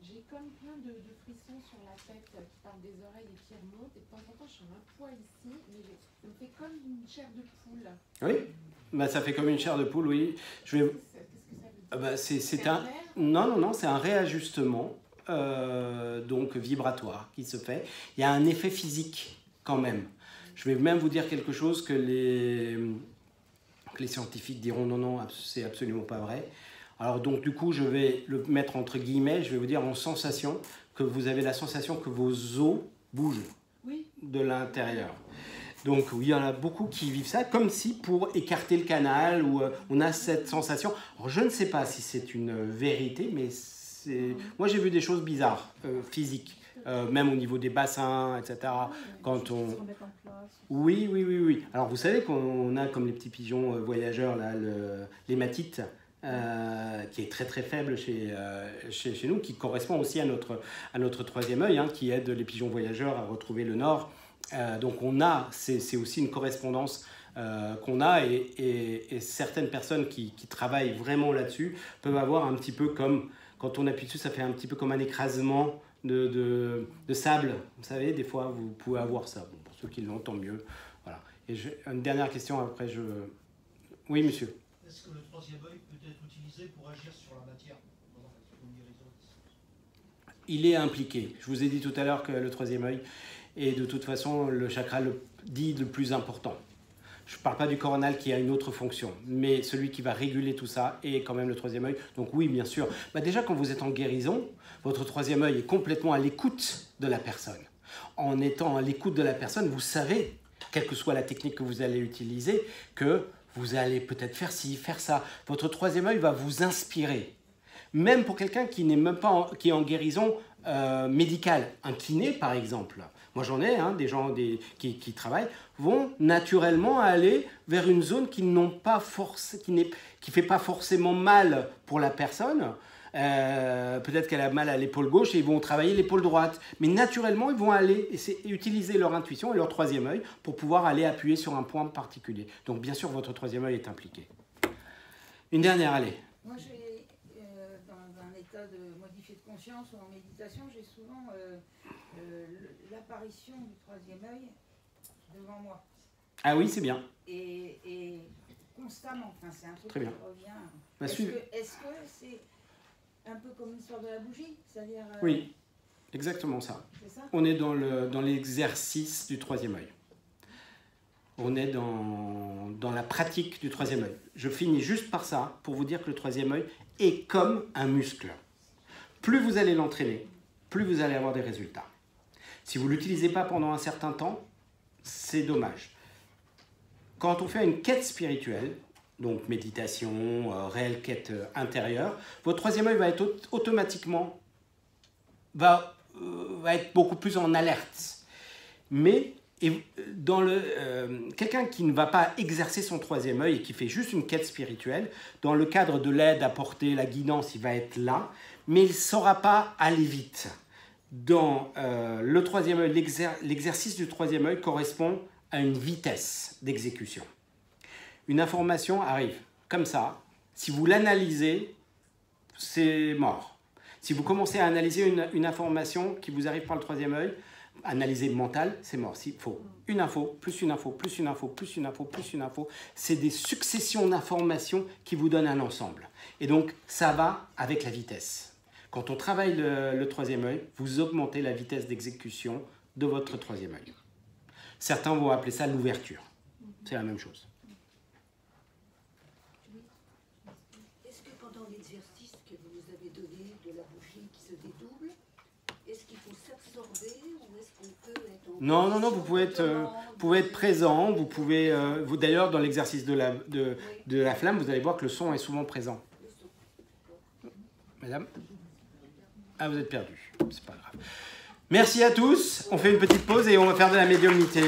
j'ai comme plein de frissons sur la tête qui partent des oreilles et qui remontent, et de temps en temps je sens un poids ici, mais ça me fait comme une chair de poule. Oui, bah, ça fait comme une chair de poule, oui. Qu'est-ce que ça veut dire? C'est un... Non, c'est un réajustement donc vibratoire qui se fait. Il y a un effet physique quand même. Je vais même vous dire quelque chose que les scientifiques diront non, c'est absolument pas vrai. Alors donc du coup, je vais le mettre entre guillemets, je vais vous dire en sensation, que vous avez la sensation que vos os bougent de l'intérieur. Donc oui, il y en a beaucoup qui vivent ça, comme si pour écarter le canal, ou on a cette sensation. Alors je ne sais pas si c'est une vérité, mais moi j'ai vu des choses bizarres, physiques. Même au niveau des bassins, etc. Quand on... Oui. Alors vous savez qu'on a comme les petits pigeons voyageurs, là, l'hématite, qui est très très faible chez nous, qui correspond aussi à notre troisième œil, hein, qui aide les pigeons voyageurs à retrouver le nord. Donc on a, c'est aussi une correspondance qu'on a, et certaines personnes qui travaillent vraiment là-dessus peuvent avoir un petit peu comme, quand on appuie dessus, ça fait un petit peu comme un écrasement de sable. Vous savez, des fois, vous pouvez avoir ça. Bon, pour ceux qui l'ont, tant mieux. Voilà. Et une dernière question, après je... Oui, monsieur. Est-ce que le troisième œil peut être utilisé pour agir sur la matière? Il est impliqué. Je vous ai dit tout à l'heure que le troisième œil est de toute façon le chakra le plus important. Je ne parle pas du coronal qui a une autre fonction, mais celui qui va réguler tout ça est quand même le troisième œil. Donc oui, bien sûr. Bah déjà, quand vous êtes en guérison, votre troisième œil est complètement à l'écoute de la personne. En étant à l'écoute de la personne, vous savez, quelle que soit la technique que vous allez utiliser, que vous allez peut-être faire ci, faire ça. Votre troisième œil va vous inspirer. Même pour quelqu'un qui n'est même pas qui est en guérison médicale, un kiné par exemple. moi j'en ai, hein, des gens qui travaillent, vont naturellement aller vers une zone qui fait pas forcément mal pour la personne. Peut-être qu'elle a mal à l'épaule gauche et ils vont travailler l'épaule droite. Mais naturellement, ils vont aller utiliser leur intuition et leur troisième œil pour pouvoir aller appuyer sur un point particulier. Donc bien sûr, votre troisième œil est impliqué. Une dernière, allez. Moi, dans un état de modifié de conscience ou en méditation, j'ai souvent l'apparition du troisième œil devant moi. Ah oui, c'est bien. Et constamment, enfin, c'est un truc Très bien. qui revient. Bah, Est-ce que c'est un peu comme l'histoire de la bougie, c'est-à-dire Oui, exactement ça. C'est ça. On est dans l'exercice du troisième œil. On est dans la pratique du troisième œil. Je finis juste par ça pour vous dire que le troisième œil est comme un muscle. Plus vous allez l'entraîner, plus vous allez avoir des résultats. Si vous ne l'utilisez pas pendant un certain temps, c'est dommage. Quand on fait une quête spirituelle, donc méditation, réelle quête intérieure, votre troisième œil va être automatiquement va être beaucoup plus en alerte. Mais quelqu'un qui ne va pas exercer son troisième œil et qui fait juste une quête spirituelle, dans le cadre de l'aide apportée, la guidance, il va être là, mais il ne saura pas aller vite. Dans le troisième œil, l'exercice du troisième œil correspond à une vitesse d'exécution. Une information arrive comme ça. Si vous l'analysez, c'est mort. Si vous commencez à analyser une information qui vous arrive par le troisième œil, analyser mental, c'est mort. Il faut une info, plus une info, plus une info, plus une info, plus une info. C'est des successions d'informations qui vous donnent un ensemble. Et donc, ça va avec la vitesse. Quand on travaille le troisième œil, vous augmentez la vitesse d'exécution de votre troisième œil. Certains vont appeler ça l'ouverture. C'est la même chose. Est-ce que pendant l'exercice que vous nous avez donné de la bougie qui se dédouble, est-ce qu'il faut s'absorber ou est-ce qu'on peut être en Non, vous pouvez être présent. Vous pouvez, d'ailleurs, dans l'exercice de la flamme, vous allez voir que le son est souvent présent. Madame ? Ah, vous êtes perdu. C'est pas grave. Merci à tous. On fait une petite pause et on va faire de la médiumnité.